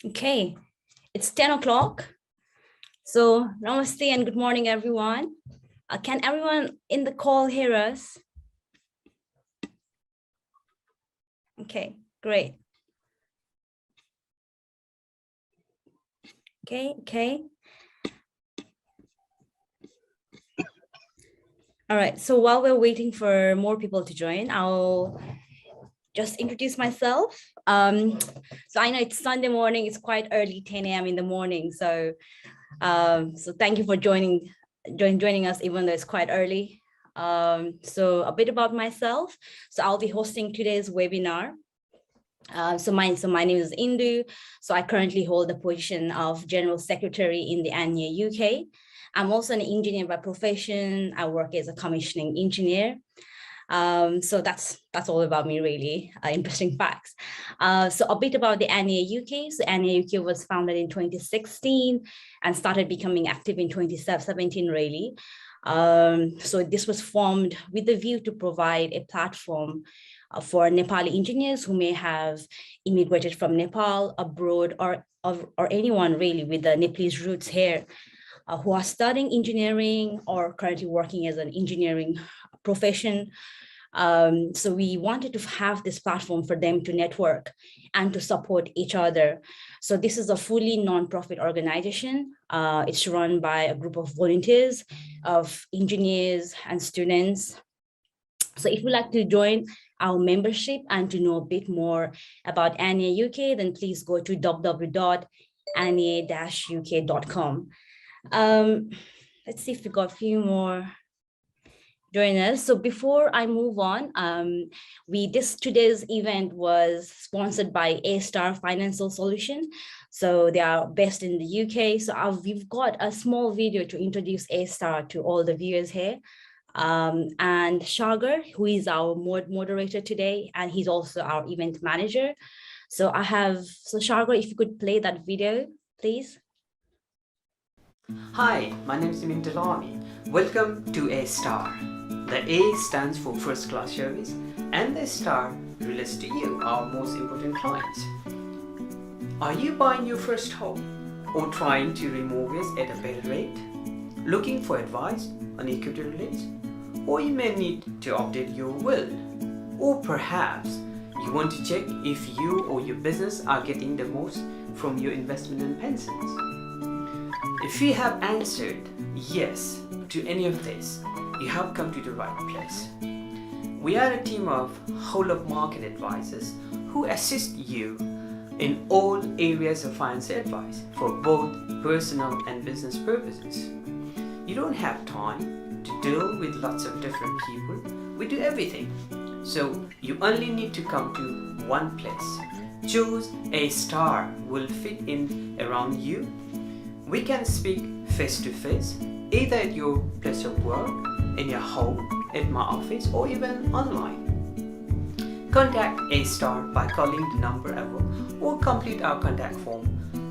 Okay, it's 10 o'clock. So namaste and good morning, everyone. Can everyone in the call hear us? Okay, great. Okay. All right, so while we're waiting for more people to join, I'll just introduce myself. So I know it's Sunday morning, it's quite early, 10 a.m. in the morning. So thank you for joining us, even though it's quite early. So a bit about myself. So I'll be hosting today's webinar. So my name is Indu. So I currently hold the position of General Secretary in the ANYA UK. I'm also an engineer by profession. I work as a commissioning engineer. So that's all about me, really. Interesting facts. So a bit about the ANYA UK. So ANYA UK was founded in 2016 and started becoming active in 2017, really. So this was formed with the view to provide a platform for Nepali engineers who may have immigrated from Nepal, abroad, or anyone really with the Nepalese roots here, who are studying engineering or currently working as an engineering profession. So we wanted to have this platform for them to network and to support each other. So this is a fully non-profit organization. It's run by a group of volunteers, of engineers and students. So if you'd like to join our membership and to know a bit more about ANYA UK, then please go to www.anya-uk.com. Let's see if we got a few more join us. So before I move on, today's event was sponsored by A-Star Financial Solution. So they are based in the UK. So we've got a small video to introduce A-Star to all the viewers here. And Shagar, who is our moderator today, and he's also our event manager. So Shagar, if you could play that video, please. Hi, my name is Simin Delani. Welcome to A-Star. The A stands for first class service and the star relates to you, our most important clients. Are you buying your first home or trying to remortgage at a better rate? Looking for advice on equity rates? Or you may need to update your will? Or perhaps you want to check if you or your business are getting the most from your investment and pensions? If you have answered yes to any of this, you have come to the right place. We are a team of whole-of-market advisors who assist you in all areas of financial advice for both personal and business purposes. You don't have time to deal with lots of different people. We do everything. So you only need to come to one place. Choose A-Star will fit in around you. We can speak face to face, either at your place of work, in your home, at my office, or even online. Contact A-Star by calling the number above or complete our contact form.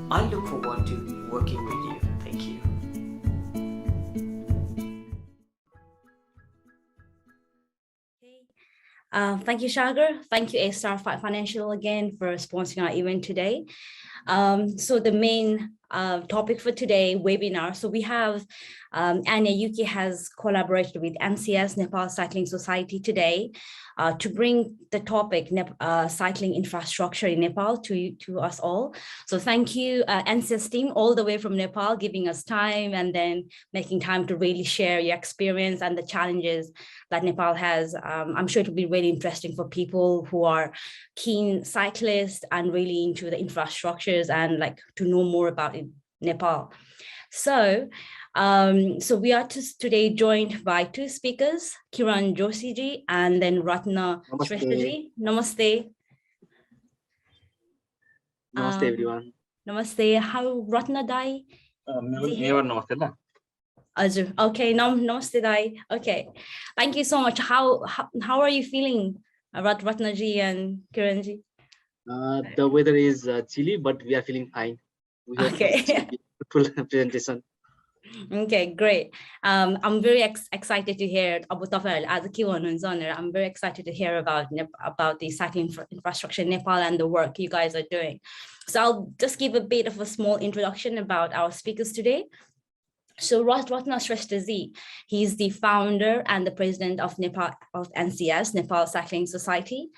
I look forward to working with you. Thank you. Thank you, Shagar. Thank you, A-Star Financial, again for sponsoring our event today. So the main topic for today webinar. So we have ANYA UK has collaborated with NCS, Nepal Cycling Society today to bring the topic cycling infrastructure in Nepal to us all. So thank you, NCS team, all the way from Nepal, giving us time and then making time to really share your experience and the challenges that Nepal has. I'm sure it will be really interesting for people who are keen cyclists and really into the infrastructures and like to know more about Nepal. So we are today joined by two speakers, Kiran Joshi and then Ratna Shrestha. Namaste. Namaste everyone. Namaste. How Ratna Dai? Namaste. Okay, namaste Dai. Okay. Thank you so much. How are you feeling, Ratna ji and Kiran ji? The weather is chilly, but we are feeling fine. We have okay. beautiful presentation. Okay, great. I'm very excited to hear about I'm very excited to hear about the cycling infrastructure in Nepal and the work you guys are doing. So I'll just give a bit of a small introduction about our speakers today. So Ratna Shresthaji, he's the founder and the president of NCS, Nepal Cycling Society.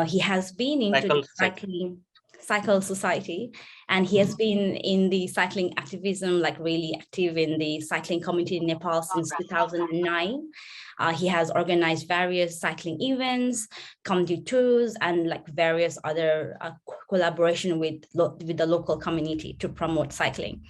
He has been into the cycle society, and he has been in the cycling activism, like really active in the cycling community in Nepal since 2009. He has organized various cycling events, community tours, and like various other collaboration with the local community to promote cycling.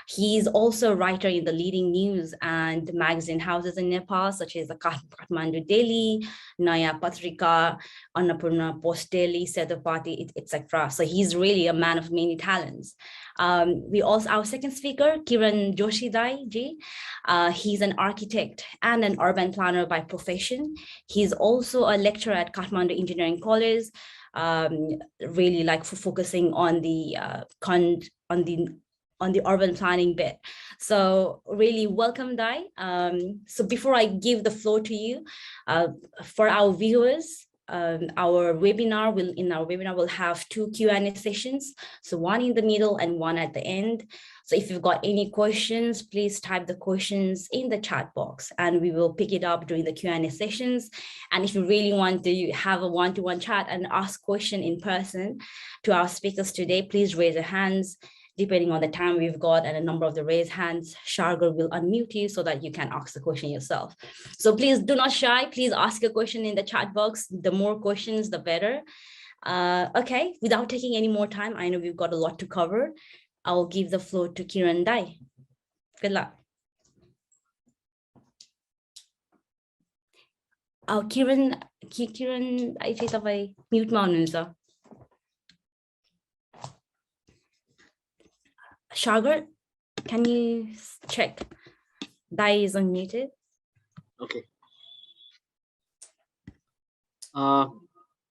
He's also a writer in the leading news and magazine houses in Nepal, such as the Kathmandu Daily, Naya Patrika, Annapurna Post Daily, Setapati, etc. So he's really a man of many talents. Our second speaker, Kiran Joshidai ji, he's an architect and an urban planner by profession. He's also a lecturer at Kathmandu Engineering College, really like focusing on the urban planning bit. So really welcome, Dai. So before I give the floor to you, for our viewers, our webinar will have 2 Q&A sessions. So one in the middle and one at the end. So if you've got any questions, please type the questions in the chat box and we will pick it up during the Q&A sessions. And if you really want to have a one-to-one chat and ask question in person to our speakers today, please raise your hands. Depending on the time we've got and a number of the raised hands, Shargar will unmute you so that you can ask the question yourself. So please do not shy. Please ask a question in the chat box. The more questions, the better. Okay, without taking any more time, I know we've got a lot to cover. I will give the floor to Kiran Dai. Good luck. Kiran, I think तपाईँ म्युटमा हुनुहुन्छ. Shargar, can you check? Dai is unmuted. Okay.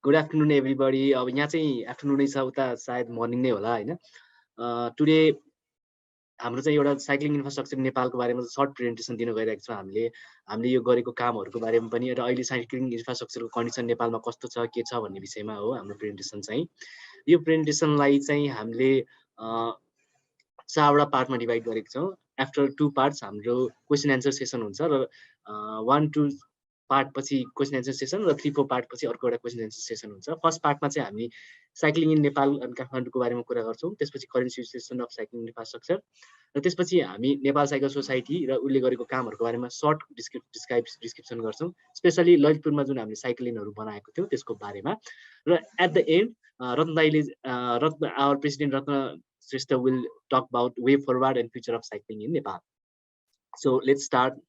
Good afternoon, everybody. अब यहाँ चाहिँ afternoon नै छ, उता सायद morning नै होला हैन. टुडे हाम्रो चाहिँ एउटा साइक्लिङ इन्फ्रास्ट्रक्चर नेपालको बारेमा सर्ट प्रेजेन्टेसन दिन गइरहेको छौँ. हामीले यो गरेको कामहरुको बारेमा पनि र अहिले साइक्लिङ इन्फ्रास्ट्रक्चरको कन्डिसन नेपालमा कस्तो छ के छ भन्ने विषयमा हो हाम्रो प्रेजेन्टेसन चाहिँ. यो प्रेजेन्टेसनलाई चाहिँ हामीले 4 वटा पार्टमा डिभाइड गरेको छौँ. आफ्टर 2 पार्ट्स हाम्रो क्वेशन एन्सर सेसन हुन्छ र 1-2 पार्ट पछि क्वेशन एन्सर सेसन र 3-4 पार्ट पछि अर्को एउटा क्वेशन एन्सर सेसन हुन्छ. फर्स्ट पार्टमा चाहिँ हामी साइक्लिङ इन नेपाल एन्ड काठमाडौँको बारेमा कुरा गर्छौं. त्यसपछि current situation of cycling infrastructure र त्यसपछि हामी नेपाल साइकल सोसाइटी र उले गरेको कामहरुको बारेमा सर्ट डिस्क्रिप्सन गर्छौं. स्पेशली ललितपुरमा जुन हामीले साइक्लिनहरु बनाएको थियौ त्यसको बारेमा र at the and Ratna Daile our president Ratna Shrestha will talk about way forward and future of cycling in Nepal. So let's start.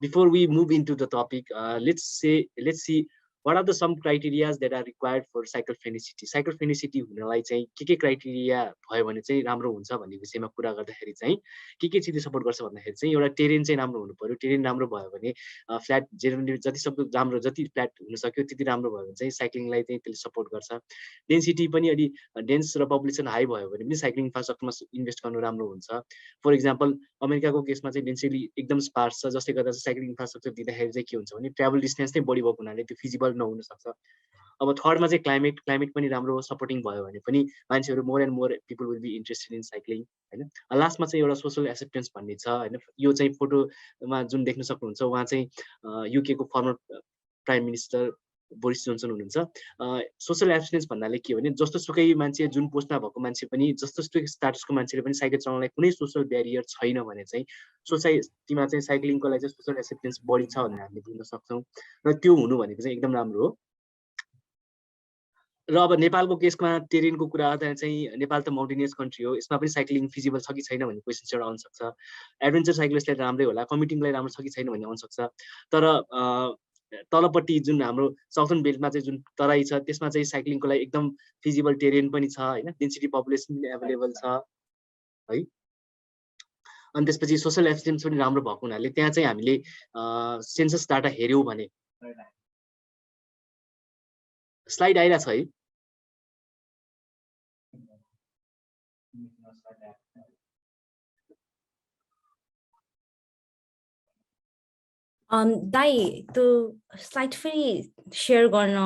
Before we move into the topic, let's see what are the some criteria that are required for cycle friendly city. Cycle friendly city हुनलाई चाहिँ के criteria भयो भने चाहिँ राम्रो हुन्छ भन्ने विषयमा कुरा गर्दाखेरि चाहिँ के चिजले सपोर्ट गर्छ भन्दाखेरि चाहिँ एउटा टेरेन चाहिँ राम्रो हुनु पर्यो. टेरेन राम्रो भयो भने फ्ल्याट जति सक्दो राम्रो जति फ्ल्याट हुन सक्यो त्यति राम्रो भयो भने चाहिँ साइक्लिङलाई चाहिँ त्यसले सपोर्ट गर्छ. डेन्सिटी पनि अलि डेन्स र पपुलेसन हाई भयो भने पनि साइक्लिङ इन्फ्रास्ट्रक्चरमा इन्भेस्ट गर्नु राम्रो हुन्छ. फर एक्जाम्पल अमेरिकाको केसमा चाहिँ डेन्सिटी एकदम स्पार्स छ, जसले गर्दा साइक्लिङ इन्फ्रास्ट्रक्चर दिँदाखेरि चाहिँ के हुन्छ भने ट्राभल डिस्टेन्स चाहिँ बढी भएको हुनाले त्यो फिजिबल नहुन सक्छ. अब थर्डमा चाहिँ क्लाइमेट पनि राम्रो सपोर्टिङ भयो भने पनि मान्छेहरु more and more people will be interested in cycling हैन. लास्टमा चाहिँ एउटा सोशल एक्सेप्टेन्स भन्ने छ हैन. यो चाहिँ फोटोमा जुन देख्न सक्नुहुन्छ उहाँ चाहिँ युके को former prime minister Boris Johnson हुनुहुन्छ. सोशल एक्सेप्टेन्स भन्नाले के हो भने जस्तो सुकै मान्छे जुन पोस्टमा भएको मान्छे पनि जस्तो सुकै स्ट्याटसको मान्छेले पनि साइकल चलाउनलाई कुनै सोशल ब्यारियर छैन भने चाहिँ सोसाइटीमा चाहिँ साइक्लिङको लागि चाहिँ सोशल एक्सेप्टेन्स बढी छ भन्ने हामीले बुझ्न सक्छौं र त्यो हुनु भनेको चाहिँ एकदम राम्रो हो. र अब नेपालको केसमा टेरेनको कुरा गर्दा चाहिँ नेपाल त माउन्टेनियस कन्ट्री हो. यसमा पनि साइक्लिङ फिजिबल छ कि छैन भन्ने क्वेशन चाहिँ आउन सक्छ. एडभेन्चर साइक्लिस्टलाई राम्रै होला, कम्युटिङलाई राम्रो छ कि छैन भन्ने आउन सक्छ. तर तलपट्टि जुन हाम्रो साउथर्न बेल्टमा चाहिँ जुन तराई छ त्यसमा चाहिँ साइक्लिङको लागि एकदम फिजिबल टेरेन पनि छ हैन. डेन्सिटी पपुलेसन पनि अवेलेबल छ है. अनि त्यसपछि सोशल एक्सेप्टेन्स पनि राम्रो भएको हुनाले त्यहाँ चाहिँ हामीले सेन्सस डाटा हेर्यौ भने स्लाइड आइरा छ है. दाइ त्यो स्लाइड फेरि सेयर गर्न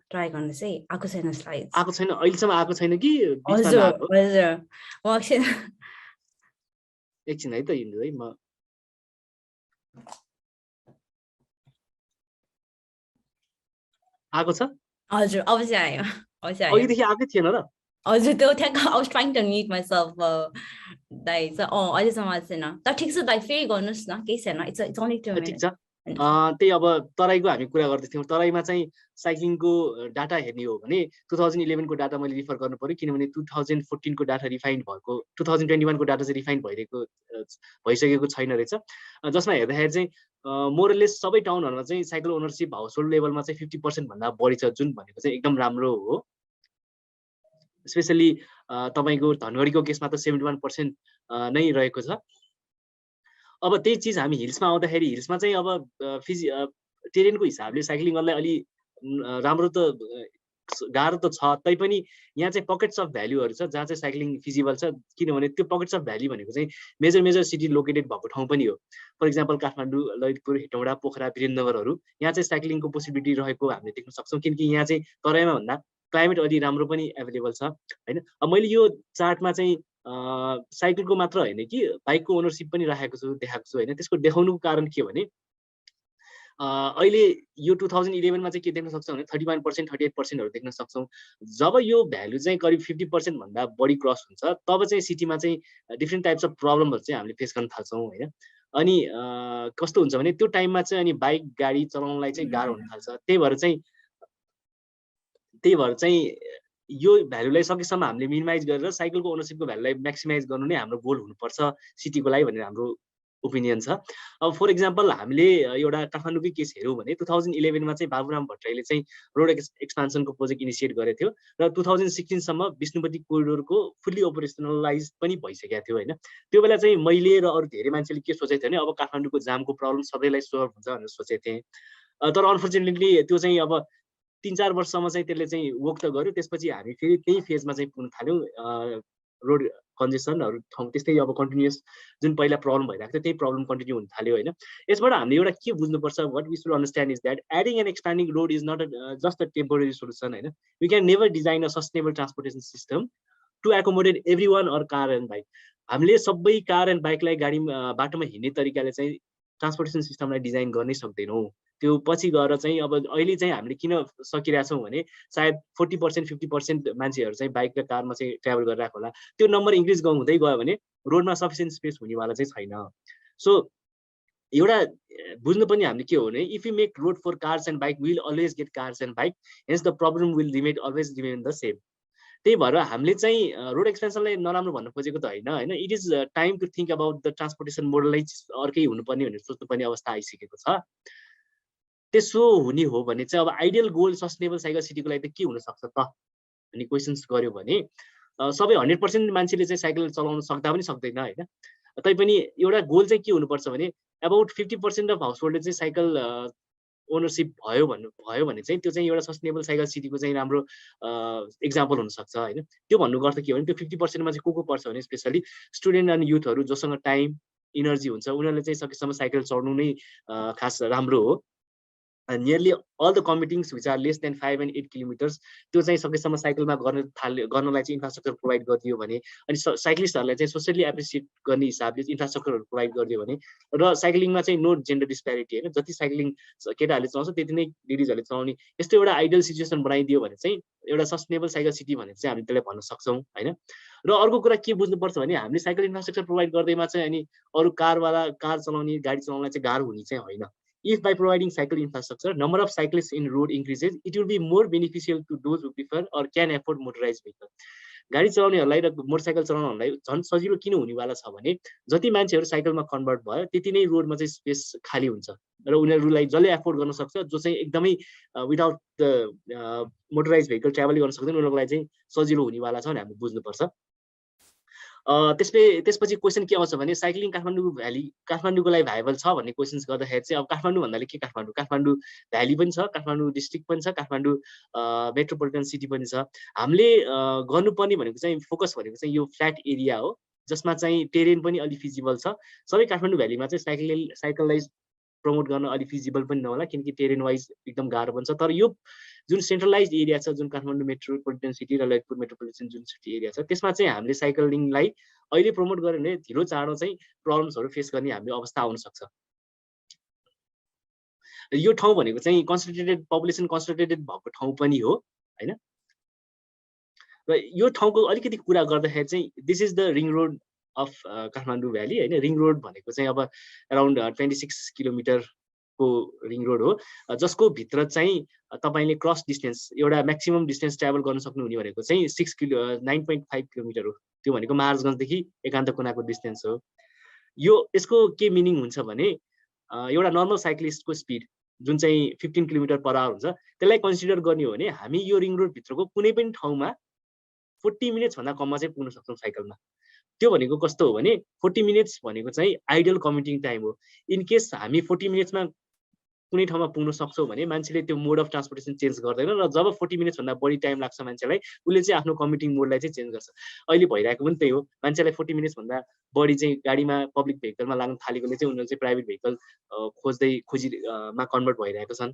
ट्राई गर्नुहोस् है, आएको छैन स्लाइड। आएको छैन अहिलेसम्म, आएको छैन कि बिचमा हजुर नआएको? हजुर म एकछिन एकछिन है त हिँड्नु है, म आएको छ? हजुर अब चाहिँ आयो, अब चाहिँ आयो। अघिदेखि आएकै थिएन र? हजुर त्यो ठ्याक्क I was trying to mute myself दाइ चाहिँ अहिलेसम्म आएको छैन। त ठिक छ दाइ, फेरि गर्नुहोस् न, केही छैन, it's only 2 ठिक minutes। छ। त्यही अब तराईको हामी कुरा गर्दैथ्यौँ। तराईमा चाहिँ साइक्लिङको डाटा हेर्ने हो भने 2011 को डाटा मैले रिफर गर्नु पर्यो, किनभने 2014 को डाटा रिफाइन्ड भएको, 2021 को डाटा चाहिँ रिफाइन्ड भइसकेको छैन रहेछ। जसमा हेर्दाखेरि चाहिँ मोरलेस सबै टाउनहरूमा चाहिँ साइकल ओनरसिप हाउस होल्ड लेभलमा चाहिँ 50% भन्दा बढी छ, जुन भनेको चाहिँ एकदम राम्रो हो। स्पेसली तपाईँको धनगढीको केसमा त 71% नै रहेको छ। अब त्यही चिज हामी हिल्समा आउँदाखेरि हिल्समा चाहिँ अब टेरेनको हिसाबले साइक्लिङ गर्नलाई अलि राम्रो त गाह्रो त छ, तैपनि यहाँ चाहिँ पकेट्स अफ भ्याल्युहरू छ जहाँ चाहिँ साइक्लिङ फिजिबल छ। किनभने त्यो पकेट्स अफ भ्याल्यु भनेको चाहिँ मेजर सिटी लोकेटेड भएको ठाउँ पनि हो। फर इक्जाम्पल काठमाडौँ, ललितपुर, हेटौँडा, पोखरा, वीरेन्द्रनगरहरू, यहाँ चाहिँ साइक्लिङको पोसिबिलिटी रहेको हामीले देख्न सक्छौँ, किनकि यहाँ चाहिँ तराईमा भन्दा क्लाइमेट अलि राम्रो पनि एभाइलेबल छ होइन। अब मैले यो चार्टमा चाहिँ साइकलको मात्र होइन कि बाइकको ओनरसिप पनि देखाएको छु होइन। त्यसको देखाउनुको कारण के हो भने अहिले यो 2011 मा चाहिँ के देख्न सक्छौँ भने 31%, 38%हरू देख्न सक्छौँ। जब यो भ्यालु चाहिँ करिब 50% भन्दा बढी क्रस हुन्छ तब चाहिँ सिटीमा चाहिँ डिफ्रेन्ट टाइप्स अफ प्रब्लमहरू चाहिँ हामीले फेस गर्न थाल्छौँ होइन। अनि कस्तो हुन्छ भने त्यो टाइममा चाहिँ अनि बाइक गाडी चलाउनलाई चाहिँ गाह्रो हुन थाल्छ। त्यही भएर चाहिँ यो भ्यालुलाई सकेसम्म हामीले मिनिमाइज गरेर साइकलको ओनरसिपको भ्यालुलाई म्याक्सिमाइज गर्नु नै हाम्रो गोल हुनुपर्छ सिटीको लागि भनेर हाम्रो ओपिनियन छ। अब फर इक्जाम्पल हामीले एउटा काठमाडौँकै केस हेऱ्यौँ भने 2011 मा चाहिँ बाबुराम भट्टराईले चाहिँ रोड एक्सपान्सनको प्रोजेक्ट इनिसिएट गरेको थियो र 2016 सम्म विष्णुपति कोरिडोरको फुल्ली अपरेसनलाइज पनि भइसकेको थियो होइन। त्यो बेला चाहिँ मैले र अरू धेरै मान्छेले के सोचेको थियो भने अब काठमाडौँको जामको प्रब्लम सबैलाई सोल्भ हुन्छ भनेर सोचेको थिएँ। तर अनफर्चुनेटली त्यो चाहिँ अब 3-4 वर्षसम्म चाहिँ त्यसले चाहिँ वर्क त गर्यो। त्यसपछि हामी फेरि त्यही फेजमा चाहिँ पुग्न थाल्यौँ। रोड कन्जेसनहरू ठाउँ त्यस्तै अब कन्टिन्युस जुन पहिला प्रब्लम भइरहेको थियो त्यही प्रब्लम कन्टिन्यू हुन थाल्यो होइन। यसबाट हामीले एउटा के बुझ्नुपर्छ, what we should understand is that adding and expanding road is not just a temporary solution होइन। We can never design a sustainable transportation system to accommodate every one or car and bike. हामीले सबै car and बाइकलाई गाडी बाटोमा हिँड्ने तरिकाले चाहिँ transportation सिस्टमलाई design गर्नै सक्दैनौँ। त्यो पछि गएर चाहिँ अब अहिले चाहिँ हामीले किन सकिरहेछौँ भने सायद 40%, 50% मान्छेहरू चाहिँ बाइक र कारमा चाहिँ ट्राभल गरिरहेको होला। त्यो नम्बर इन्क्रिज हुँदै गयो भने रोडमा सफिसियन्ट स्पेस हुनेवाला चाहिँ छैन। सो एउटा बुझ्नु पनि हामीले के हो भने if you make road for cars and bike will always get cars and bike, hence the problem will always remain the same. त्यही भएर हामीले चाहिँ रोड एक्सपेन्सनलाई नराम्रो भन्न खोजेको त होइन। It is time to think about the transportation मोडलै अर्कै हुनुपर्ने भनेर सोच्नुपर्ने अवस्था आइसकेको छ। त्यसो हुने हो भने चाहिँ अब आइडियल गोल सस्टेनेबल साइकल सिटीको लागि त के हुनसक्छ त भन्ने क्वेसन्स गर्यो भने सबै 100% मान्छेले चाहिँ साइकल चलाउन सक्दा पनि सक्दैन होइन। तैपनि एउटा गोल चाहिँ के हुनुपर्छ भने अबाउट 50% अफ हाउस होल्डले चाहिँ साइकल ओनरसिप भयो भने चाहिँ त्यो चाहिँ एउटा सस्टेनेबल साइकल सिटीको चाहिँ राम्रो एक्जाम्पल हुनसक्छ होइन। त्यो भन्नुको अर्थ के हो भने त्यो 50% मा चाहिँ को पर्छ भने स्पेसली स्टुडेन्ट एन्ड युथहरू जोसँग टाइम इनर्जी हुन्छ उनीहरूले चाहिँ सकेसम्म साइकल चढ्नु नै खास राम्रो हो। Nearly all the commutings which are less than 5 and 8 kilometres त्यो चाहिँ सकेसम्म साइकलमा गर्नलाई चाहिँ इन्फ्रास्ट्रक्चर प्रोभाइड गरिदियो भने अनि साइक्लिस्टहरूलाई चाहिँ सोसियली एप्रिसिएट गर्ने हिसाबले इन्फ्रास्ट्रक्चरहरू प्रोभाइड गरिदियो भने र साइक्लिङमा चाहिँ नो जेन्डर डिस्प्यारिटी होइन, जति साइक्लिङ केटाहरूले चलाउँछ त्यति नै लेडिजहरूले चलाउने यस्तो एउटा आइडियल सिचुएसन बनाइदियो भने चाहिँ एउटा सस्टेनेबल साइकल सिटी भनेर चाहिँ हामीले त्यसलाई भन्न सक्छौँ होइन। र अर्को कुरा के बुझ्नुपर्छ भने हामीले साइकल इन्फ्रास्ट्रक्चर प्रोभाइड गर्दैमा चाहिँ अनि अरू कार चलाउने गाडी चलाउनलाई चाहिँ गाह्रो हुने चाहिँ होइन। If by providing cycle infrastructure, number of cyclists in road increases, it will be more beneficial to those who prefer or can afford motorized vehicle. गाडी चलाउनेहरूलाई र मोटरसाइकल चलाउनेहरूलाई झन् सजिलो किन हुनेवाला छ भने जति मान्छेहरू साइकलमा कन्भर्ट भयो त्यति नै रोडमा चाहिँ स्पेस खाली हुन्छ र उनीहरूलाई जसले एफोर्ड गर्न सक्छ, जो चाहिँ एकदमै without the motorise vehicle travel गर्न सक्दैन उनीहरूको लागि चाहिँ सजिलो हुनेवाला छ भने हामीले बुझ्नुपर्छ। त्यसपछि क्वेसन के आउँछ भने साइक्लिङ काठमाडौँको लागि भाइबल छ भन्ने क्वेसन्स गर्दाखेरि चाहिँ अब काठमाडौँ भन्नाले के काठमाडौँ भ्याली पनि छ, काठमाडौँ डिस्ट्रिक्ट पनि छ, काठमाडौँ मेट्रोपोलिटन सिटी पनि छ। हामीले गर्नुपर्ने भनेको चाहिँ फोकस भनेको चाहिँ यो फ्ल्याट एरिया हो जसमा चाहिँ टेरेन पनि अलि फिजिबल छ। सबै काठमाडौँ भ्यालीमा चाहिँ साइकललाई प्रमोट गर्न अलि फिजिबल पनि नहोला किनकि टेरेन वाइज एकदम गाह्रो बन्छ। तर यो जुन सेन्ट्रलाइज एरिया छ जुन काठमाडौँ मेट्रोपोलिटन सिटी र ललितपुर मेट्रोपोलिटन जुन सिटी एरिया छ त्यसमा चाहिँ हामीले साइक्लिङलाई अहिले प्रमोट गर्यो भने ढिलो चाँडो चाहिँ प्रब्लम्सहरू फेस गर्ने हाम्रो अवस्था आउन सक्छ। यो ठाउँ भनेको चाहिँ कन्सन्ट्रेटेड पपुलेसन कन्सन्ट्रेटेड भएको ठाउँ पनि हो हैन। र यो ठाउँको अलिकति कुरा गर्दाखेरि चाहिँ this is the ring road of Kathmandu valley हैन। रिङ रोड भनेको चाहिँ अब अराउन्ड 26 किलोमिटरको रिङ रोड हो जसको भित्र चाहिँ तपाईले क्रस डिस्टेन्स एउटा म्याक्सिमम डिस्टेन्स ट्राभल गर्न सक्नुहुने भनेको चाहिँ 9.5 किलोमिटर हो। त्यो भनेको महाराजगञ्जदेखि एकान्त कुनाको डिस्टेन्स हो। यो यसको के मिनिङ हुन्छ भने एउटा नर्मल साइक्लिस्टको स्पिड जुन चाहिँ 15 किलोमिटर पर आवर हुन्छ त्यसलाई कन्सिडर गर्ने हो भने हामी यो रिङ रोड भित्रको कुनै पनि ठाउँमा 40 मिनट्स भन्दा कममा चाहिँ पुग्न सक्छौँ साइकलमा। त्यो भनेको कस्तो हो भने 40 मिनट्स भनेको चाहिँ आइडियल कम्युटिङ टाइम हो। इन केस हामी 40 मिनट्समा कुनै ठाउँमा पुग्न सक्छौँ भने मान्छेले त्यो मोड अफ ट्रान्सपोर्टेसन चेन्ज गर्दैन र जब 40 मिनट्स भन्दा बढी टाइम लाग्छ मान्छेलाई उसले चाहिँ आफ्नो कम्युटिङ मोडलाई चाहिँ चेन्ज गर्छ। अहिले भइरहेको पनि त्यही हो। मान्छेलाई 40 मिनट्स भन्दा बढी चाहिँ गाडीमा पब्लिक भेहिकलमा लाग्न थालेकोले चाहिँ उनीहरू चाहिँ प्राइभेट भेहिकल खोजीमा कन्भर्ट भइरहेको छन्।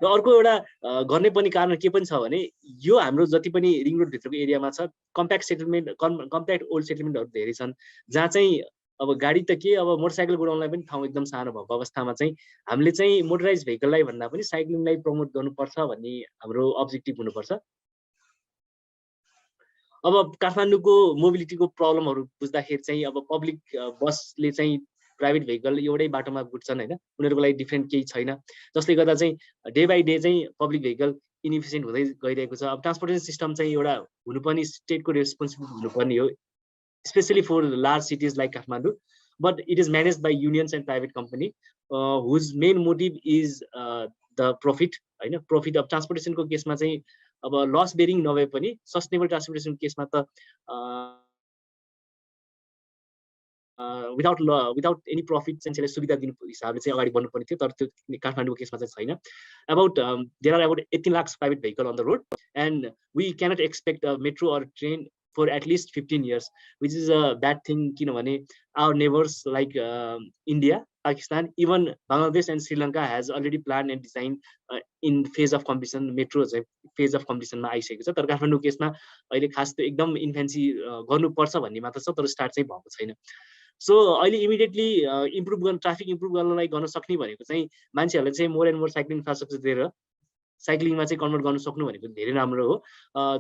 र अर्को एउटा गर्ने पनि कारण के पनि छ भने यो हाम्रो जति पनि रिङ रोड भित्रको एरियामा छ कम्प्याक्ट सेटलमेन्ट कम्प्याक्ट ओल्ड सेटलमेन्टहरू धेरै छन् जहाँ चाहिँ अब गाडी त के अब मोटरसाइकल गुडाउनलाई पनि ठाउँ एकदम सानो भएको अवस्थामा चाहिँ हामीले चाहिँ मोटराइज भेहिकललाई भन्दा पनि साइक्लिङलाई प्रमोट गर्नुपर्छ भन्ने हाम्रो अब्जेक्टिभ हुनुपर्छ। अब काठमाडौँको मोबिलिटीको प्रब्लमहरू बुझ्दाखेरि चाहिँ अब पब्लिक बसले चाहिँ प्राइभेट भेहिकल एउटै बाटोमा गुड्छन् हैन। उनीहरूको लागि डिफ्रेन्ट केही छैन जसले गर्दा चाहिँ डे बाई डे चाहिँ पब्लिक भेहिकल इनइफिसियन्ट हुँदै गइरहेको छ। अब ट्रान्सपोर्टेसन सिस्टम चाहिँ एउटा हुनुपर्ने स्टेटको रेस्पोन्सिबिलिटी हुनुपर्ने हो specially for large cities like Kathmandu but it is manage by unions and private company whose main motive is the profit हैन। प्रफिट अब ट्रान्सपोर्टेसनको केसमा चाहिँ अब लस बेरिङ नभए पनि सस्टेनेबल ट्रान्सपोर्टेसन केसमा त विदाउट एनी प्रफिट चाहिँ सुविधा दिनु हिसाबले चाहिँ अगाडि बढ्नुपर्ने थियो तर त्यो काठमाडौँको केसमा चाहिँ छैन। About there are about 18 lakh private vehicle on the road and we cannot expect metro or train for at least 15 years, which is a bad thing किनभने our neighbors like India, Pakistan, even Bangladesh and Sri Lanka has already planned and designed in phase of completion metro चाहिँ phase of completion मा आइसकेको छ। तर काठमाडौँ केसमा अहिले खास त्यो एकदम इन्फेन्सी गर्नुपर्छ भन्ने मात्र छ तर स्टार्ट चाहिँ भएको छैन। सो अहिले इमिडिएटली इम्प्रुभ गर्न ट्राफिक इम्प्रुभ गर्नलाई गर्न सक्ने भनेको चाहिँ मान्छेहरूले चाहिँ more and more cycling infrastructure दिएर साइक्लिङमा चाहिँ कन्भर्ट गर्न सक्नु भनेको धेरै राम्रो हो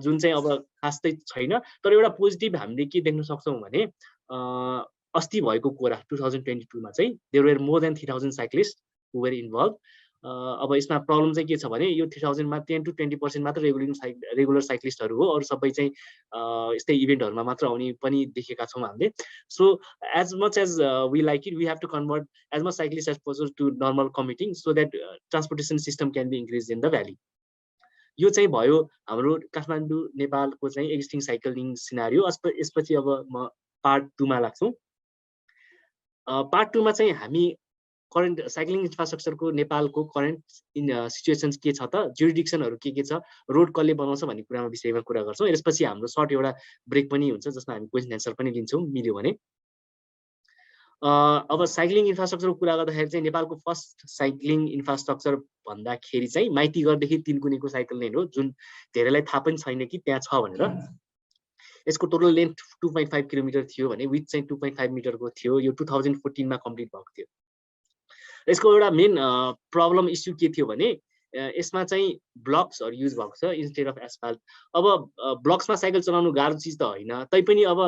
जुन चाहिँ अब खास चाहिँ छैन। तर एउटा पोजिटिभ हामीले के देख्न सक्छौँ भने अस्ति भएको कुरा 2022 मा चाहिँ there were more than 3000 cyclist who were involve. अब यसमा प्रब्लम चाहिँ के छ भने यो 3000 मा 10 to 20% मात्र रेगुलर साइक्लिस्टहरू हो अरू सबै चाहिँ यस्तै इभेन्टहरुमा मात्र आउने पनि देखेका छौँ हामीले। So as much as we like it we have to convert as much cyclist as possible to normal commuting so that transportation system can be increase in the valley. यो चाहिँ भयो हाम्रो काठमाडौँ नेपालको चाहिँ एक्जिस्टिङ साइक्लिङ सिनारियो। यसपछि अब म part 2 मा लाग्छु। पार्ट 2 मा चाहिँ हामी करेन्ट साइक्लिङ इन्फ्रास्ट्रक्चरको नेपालको करेन्ट सिचुएसन्स के छ त जुरिडिक्सनहरू के छ रोड कसले बनाउँछ भन्ने कुरामा विषयमा कुरा गर्छौँ। यसपछि हाम्रो सर्ट एउटा ब्रेक पनि हुन्छ जसमा हामी क्वेसन एन्सर पनि लिन्छौँ मिल्यो भने। अब साइक्लिङ इन्फ्रास्ट्रक्चरको कुरा गर्दाखेरि चाहिँ नेपालको फर्स्ट साइक्लिङ इन्फ्रास्ट्रक्चर भन्दाखेरि चाहिँ माइतीगढदेखि तिनकुनेको साइकल लेन हो जुन धेरैलाई थाहा पनि छैन कि त्यहाँ छ भनेर। यसको टोटल लेन्थ 2.5 किलोमिटर थियो भने विथ चाहिँ 2.5 मिटरको थियो। यो 2014 मा कम्प्लिट भएको थियो। यसको एउटा मेन प्रब्लम इस्यु के थियो भने यसमा चाहिँ ब्लक्सहरु युज भएको छ इन्स्टेड अफ एस्फाल्ट। अब ब्लक्समा साइकल चलाउनु गाह्रो चिज त होइन तैपनि अब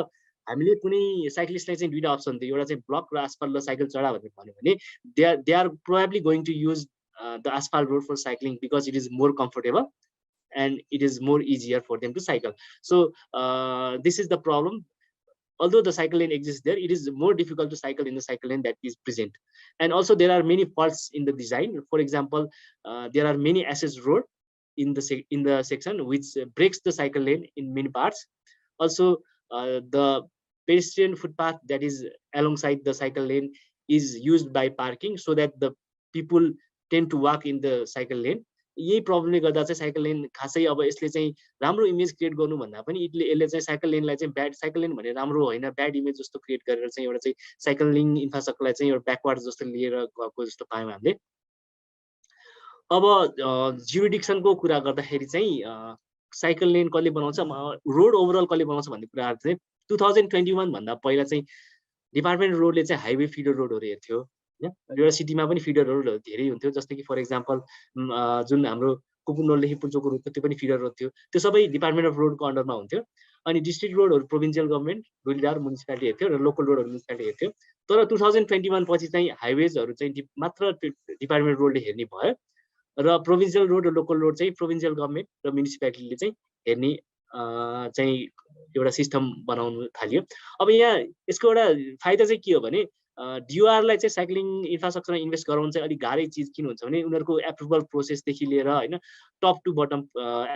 हामीले कुनै साइक्लिस्टलाई चाहिँ दुईटा अप्सन दियो एउटा चाहिँ ब्लक र एस्फाल्ट र साइकल चढा भनेर भन्यो भने they are probably going to use the asphalt road for cycling because it is more comfortable and it is more easier for them to cycle. So this is the problem. Although the cycle lane exists there, it is more difficult to cycle in the cycle lane that is present. And also there are many faults in the design. For example, there are many access road in the section which breaks the cycle lane in many parts. Also the pedestrian footpath that is alongside the cycle lane is used by parking so that the people tend to walk in the cycle lane. यही प्रब्लमले गर्दा चाहिँ cycle lane खासै अब यसले चाहिँ राम्रो image create गर्नु भन्दा पनि यसले चाहिँ साइकल लेनलाई चाहिँ ब्याड साइकल लेन भने राम्रो होइन ब्याड इमेज जस्तो क्रिएट गरेर चाहिँ एउटा चाहिँ साइक्लिङ इन्फ्रास्ट्रक्चरलाई चाहिँ एउटा ब्याकवार्ड जस्तो लिएर गएको जस्तो पायौँ हामीले। अब ज्युरिडिक्सनको कुरा गर्दाखेरि चाहिँ साइकल लेन कसले बनाउँछ रोड ओभरअल कसले बनाउँछ भन्ने कुराहरू चाहिँ 2021 भन्दा पहिला चाहिँ डिपार्टमेन्ट रोडले चाहिँ हाइवे फिडर रोडहरू हेर्थ्यो हैन। एउटा सिटीमा पनि फिडर रोडहरू धेरै हुन्थ्यो जस्तै कि फर एक्जाम्पल जुन हाम्रो कुकुनोलदेखि पुल्चोकको रोड त्यो पनि फिडर रोड थियो त्यो सबै डिपार्टमेन्ट अफ रोडको अन्डरमा हुन्थ्यो। अनि डिस्ट्रिक्ट रोडहरू प्रोभिन्सियल गभर्मेन्ट डोलीदार म्युनिसिपालिटी हेर्थ्यो र लोकल रोडहरू म्युनिसिपालिटी हेर्थ्यो। तर 2021 पछि चाहिँ हाइवेजहरू चाहिँ मात्र डिपार्टमेन्ट रोडले हेर्ने भयो र प्रोभिन्सियल रोड र लोकल रोड चाहिँ प्रोभिन्सियल गभर्मेन्ट र म्युनिसिपालिटीले चाहिँ हेर्ने चाहिँ एउटा सिस्टम बनाउनु थाल्यो। अब यहाँ यसको एउटा फाइदा चाहिँ के हो भने डिओआरलाई चाहिँ साइक्लिङ इन्फ्रास्ट्रक्चरमा इन्भेस्ट गराउनु चाहिँ अलिक गाह्रै चिज किन हुन्छ भने उनीहरूको एप्रुभल प्रोसेसदेखि लिएर होइन टप टु बटम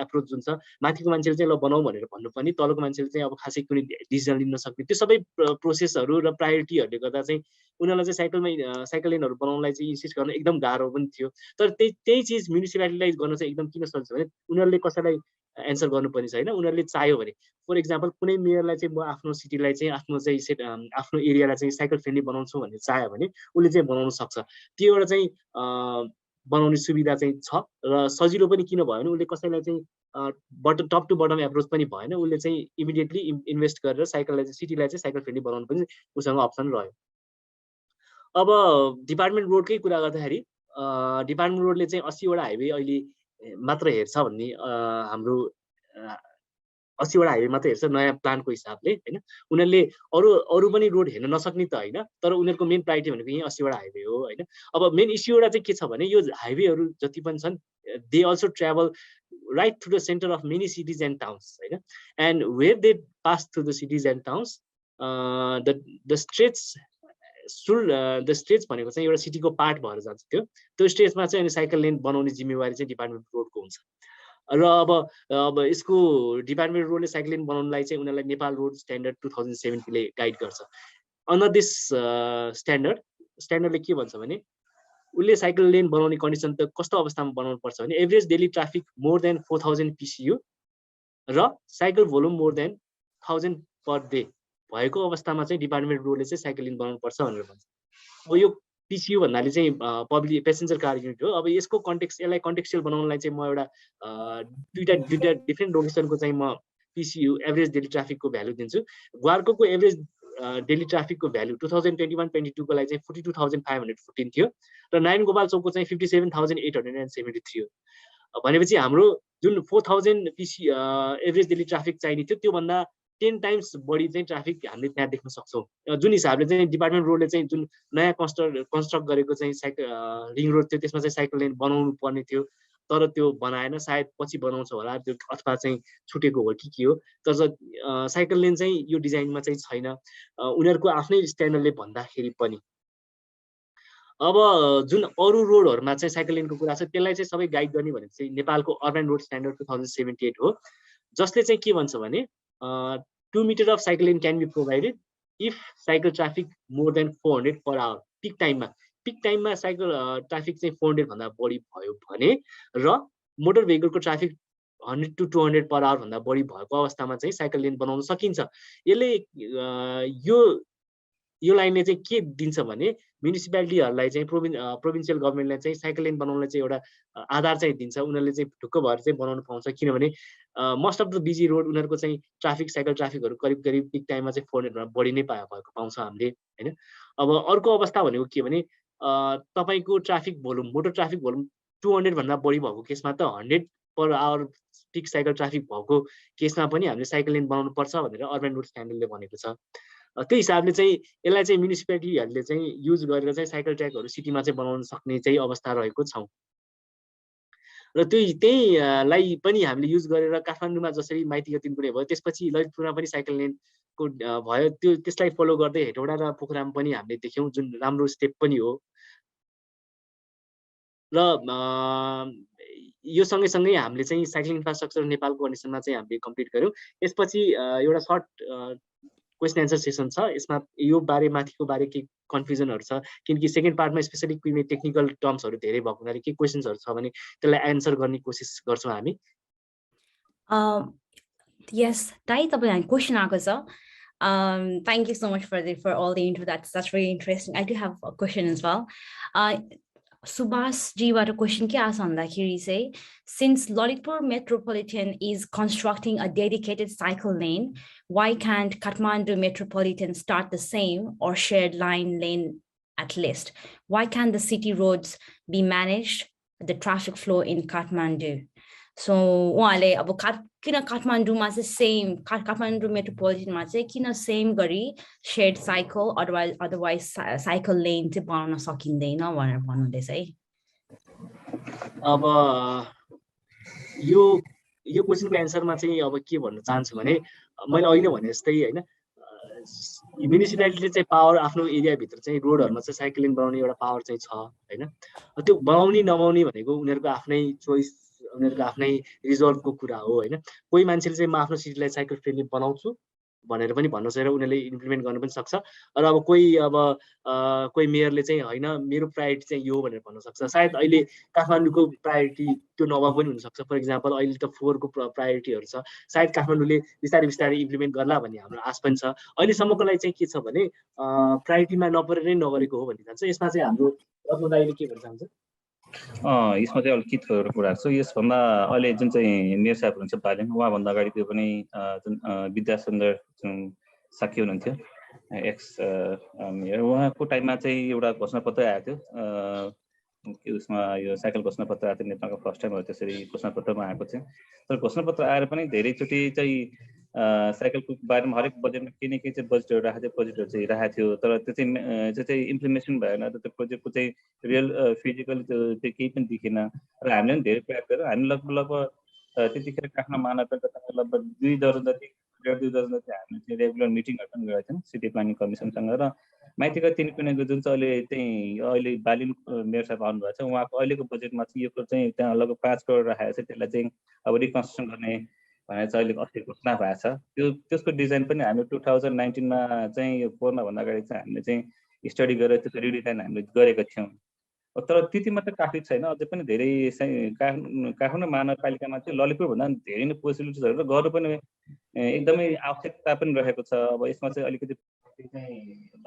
एप्रोच जुन छ माथिको मान्छेले चाहिँ ल बनाऊ भनेर भन्नुपर्ने तलको मान्छेले चाहिँ अब खासै कुनै डिसिजन लिन सक्ने त्यो सबै प्रोसेसहरू र प्रायोरिटीहरूले गर्दा चाहिँ उनीहरूलाई चाहिँ साइकल लेनहरू बनाउनलाई चाहिँ इन्सिस्ट गर्न एकदम गाह्रो पनि थियो। तर त्यही चिज म्युनिसिपालिटीलाई गर्न चाहिँ एकदम किन सजिलो भने उनीहरूले कसैलाई एन्सर गर्नुपर्ने छैन। उनीहरूले चाह्यो भने फर एक्जाम्पल कुनै मेयरलाई चाहिँ म आफ्नो सिटीलाई चाहिँ आफ्नो एरियालाई चाहिँ साइकल फ्रेन्डली बनाउँछु भन्ने चाह्यो भने उसले चाहिँ बनाउन सक्छ। त्यो एउटा चाहिँ बनाउने सुविधा चाहिँ छ र सजिलो पनि किन भयो भने उसले कसैलाई चाहिँ टप टु बटम एप्रोच पनि भएन। उसले चाहिँ इमिडिएटली इन्भेस्ट गरेर सिटीलाई चाहिँ साइकल फ्रेन्डली बनाउनु पनि उसँग अप्सन रह्यो। अब डिपार्टमेन्ट रोडकै कुरा गर्दाखेरि डिपार्टमेन्ट रोडले चाहिँ 80वटा हाइवे अहिले मात्र हेर्छ भन्ने हाम्रो 80वटा हाइवे मात्र हेर्छ नयाँ प्लानको हिसाबले हैन। उनीहरूले अरू पनि रोड हेर्न नसक्ने त होइन तर उनीहरूको मेन प्रायोरिटी भनेको यही 80वटा हाइवे हो हैन। अब मेन इस्यु एउटा चाहिँ के छ भने यो हाइवेहरू जति पनि छन् they also travel right through the center of many cities and towns, right? And where they pass through the cities and towns, the streets भनेको चाहिँ एउटा सिटीको पार्ट भएर जान्छ। त्यो स्ट्रेचमा चाहिँ अनि साइकल लेन बनाउने जिम्मेवारी चाहिँ डिपार्टमेन्ट रोडको हुन्छ। र अब यसको डिपार्टमेन्ट रोडले साइकल लेन बनाउनलाई चाहिँ उनीहरूलाई नेपाल रोड स्ट्यान्डर्ड 2070 ले गाइड गर्छ। अन्डर दिस स्ट्यान्डर्डले के भन्छ भने उसले साइकल लेन बनाउने कन्डिसन त कस्तो अवस्थामा बनाउनु पर्छ भने average daily traffic more than 4000 PCU र cycle volume more than 1000 per day भएको अवस्थामा चाहिँ डिपार्टमेन्ट रोडले चाहिँ साइकल लेन बनाउनु पर्छ भनेर भन्छ। अब यो PCU भन्नाले चाहिँ पब्लिक पेसेन्जर कार युनिट हो। अब यसको यसलाई कन्टेक्सुअल बनाउनलाई चाहिँ म एउटा दुईटा डिफ्रेन्ट लोकेसनको चाहिँ म PCU एभरेज डेली ट्राफिकको भ्यालु दिन्छु। ग्वार्कोको एभरेज डेली ट्राफिकको भ्यालु 2021-22 को लागि चाहिँ 42,514 थियो र नारायण गोपाल चौकको चाहिँ 57,873 हो। भनेपछि हाम्रो जुन 4000 एभरेज डेली ट्राफिक चाहिने थियो त्योभन्दा 10 टाइम्स बढी चाहिँ ट्राफिक हामीले त्यहाँ देख्न सक्छौँ। जुन हिसाबले चाहिँ डिपार्टमेन्ट रोडले चाहिँ जुन नयाँ कन्स्ट्रक्ट गरेको चाहिँ रिङ रोड थियो त्यसमा चाहिँ साइकल लेन बनाउनु पर्ने थियो तर त्यो बनाएन। सायद पछि बनाउँछ होला त्यो अथवा चाहिँ छुटेको हो कि के हो। तर साइकल लेन चाहिँ यो डिजाइनमा चाहिँ छैन उनीहरूको आफ्नै स्ट्यान्डर्डले भन्दाखेरि पनि। अब जुन अरू रोडहरूमा चाहिँ साइकल लेनको कुरा छ त्यसलाई चाहिँ सबै गाइड गर्ने भनेको चाहिँ नेपालको अर्बन रोड स्ट्यान्डर्ड 2078 हो जसले चाहिँ के भन्छ भने 2 meter of cycle lane can be provided if cycle traffic more than 400 per hour peak time मा साइकल ट्राफिक चाहिँ 400 भन्दा बढी भयो भने र motor भेहिकलको traffic 100 to 200 per hour भन्दा बढी भएको अवस्थामा चाहिँ साइकल लेन बनाउन सकिन्छ। यसले यो लाइनले चाहिँ के दिन्छ भने म्युनिसिपालिटीहरूलाई चाहिँ प्रोभिन्सियल गभर्मेन्टलाई चाहिँ साइकल लेन बनाउनलाई चाहिँ एउटा आधार चाहिँ दिन्छ। उनीहरूले चाहिँ ढुक्क भएर चाहिँ बनाउन पाउँछ किनभने most of the busy road उनीहरूको चाहिँ साइकल ट्राफिकहरू करिब पिक टाइममा चाहिँ 400 भन्दा बढी नै भएको पाउँछ हामीले हैन। अब अर्को अवस्था भनेको के भने तपाईको traffic volume motor traffic volume 200 भन्दा बढी भएको केसमा त 100 per hour peak cycle traffic भएको केसमा पनि हामीले साइकल लेन बनाउनु पर्छ भनेर अर्बन रोड स्ट्यान्डर्डले भनेको छ। त्यो हिसाबले चाहिँ यसलाई चाहिँ म्युनिसिपालिटीहरूले चाहिँ युज गरेर चाहिँ साइकल ट्र्याकहरू सिटीमा चाहिँ बनाउन सक्ने चाहिँ अवस्था रहेको छ र त्यहीलाई पनि हामीले युज गरेर काठमाडौँमा जसरी माइती गतिनपुरे भयो त्यसपछि ललितपुरमा पनि साइकल लेनको भयो त्यसलाई फलो गर्दै हेटौडा र पोखरामा पनि हामीले देख्यौँ जुन राम्रो स्टेप पनि हो। र यो सँगै हामीले चाहिँ साइक्लिङ इन्फ्रास्ट्रक्चर नेपालको कन्डिसनमा चाहिँ हामीले कम्प्लिट गर्यौँ। यसपछि एउटा सर्ट क्वेसन एन्सर सेसन छ यसमा यो बारे माथिको बारे के कन्फ्युजनहरु छ किनकि सेकेन्ड पार्टमा स्पेशली कुनै टेक्निकल टर्म्सहरु धेरै भएको हुनाले के क्वेशन्सहरु छ भने त्यसलाई एन्सर गर्ने कोसिस गर्छौं हामी Yes, Dai tapai question aako cha. Thank you so much for all the intro. That's very interesting. I do have a question as well. Subhas ji wata question ke aasa bhandakiri चाहिँ since Lalitpur Metropolitan is constructing a dedicated cycle lane, why can't Kathmandu Metropolitan start the same or shared lane at least? Why can't the city roads be managed, the traffic flow in Kathmandu? So उहाँले अब किन काठमाडौँमा चाहिँ same Kathmandu मेट्रोपोलिटनमा चाहिँ किन same गरी shared cycle otherwise cycle lane चाहिँ बनाउन सकिँदैन भनेर भन्नुहुँदैछ है अब यो क्वेशनको एन्सरमा चाहिँ अब के भन्न चाहन्छु भने मैले अहिले भने जस्तै हैन म्युनिसिपालिटीले चाहिँ पावर आफ्नो एरिया भित्र चाहिँ रोडहरुमा चाहिँ साइकल लेन बनाउने एउटा पावर चाहिँ छ हैन त्यो बनाउने नबनाउने भनेको उनीहरुको आफ्नै चोइस उनीहरुको आफ्नै रिजल्टको कुरा हो हैन कोही मान्छेले चाहिँ म आफ्नो सिटीलाई साइकल फ्रेन्डली बनाउँछु भनेर पनि भन्न सक्छ र उनीहरुले इम्प्लिमेन्ट गर्न पनि सक्छ र अब कोही मेयरले चाहिँ हैन मेरो प्रायोरिटी चाहिँ यो भनेर भन्न सक्छ सायद अहिले काठमाडौँको प्रायोरिटी त्यो नभए पनि हुन सक्छ फर एक्जाम्पल अहिले त 4 को प्रायोरिटीहरु छ सायद काठमाडौँले बिस्तारै इम्प्लिमेन्ट गर्ला भन्ने हाम्रो आश पनि छ अहिले सम्मको लागि चाहिँ के छ भने प्रायोरिटीमा नपरेरै नगरेको हो भन्ने जान्छ यसमा चाहिँ हाम्रो रत्नदाइले के भन्न चाहन्छ यसमा चाहिँ अलिकति थोरै कुरा छ यसभन्दा अहिले जुन चाहिँ मेयर साहब हुनुहुन्छ बालेन उहाँभन्दा अगाडि त्यो पनि जुन विद्यासुन्दर जुन साकी हुनुहुन्थ्यो एक्स मेयर उहाँको टाइममा चाहिँ एउटा घोषणापत्र आएको थियो उसमा यो साइकल घोषणापत्र आएको थियो नेपालको फर्स्ट टाइम हो त्यसरी घोषणापत्रमा आएको थियो तर घोषणापत्र आएर पनि धेरैचोटि चाहिँ साइकलको बारेमा हरेक बजेटमा केही न केही चाहिँ बजेटहरु राखेको थियो तर त्यो चाहिँ इम्प्लिमेन्टेसन भएन त्यो प्रोजेक्टको चाहिँ रियल फिजिकल चाहिँ केही पनि देखिएन र हामीले पनि धेरै प्रयास गर्यौं हामी लगभग त्यतिखेर काठमा महानगरपालिका लगभग 2 दर्जन जति 2 दर्जन जति हामीले चाहिँ रेगुलर मिटिङहरु पनि गरेका थियौं सिटी प्लानिङ कमिसनसँग र माथिका तिन कुनेको जुन चाहिँ अहिले बालिन मेयर साहब आउनु भएको छ उहाँको अहिलेको बजेटमा चाहिँ यो चाहिँ त्यहाँ लगभग 5 करोड राखेको छ त्यसलाई चाहिँ अब रिकन्स्ट्रक्सन गर्ने भनेर चाहिँ अहिले अस्ति घोषणा भएको छ त्यसको डिजाइन पनि हामी 2019 मा चाहिँ यो कोरोना भन्दा अगाडि चाहिँ हामीले चाहिँ स्टडी गरेर त्यसको रिडिजाइन हामीले गरेका थियौं तर त्यति मात्र काफी छैन अझै पनि धेरै काठमाडौँ महानगरपालिकामा चाहिँ ललितपुर भन्दा धेरै नै पोसिबिलिटिजहरु गर्नु पनि एकदमै आवश्यकता पनि रहेको छ अब यसमा चाहिँ अलिकति चाहिँ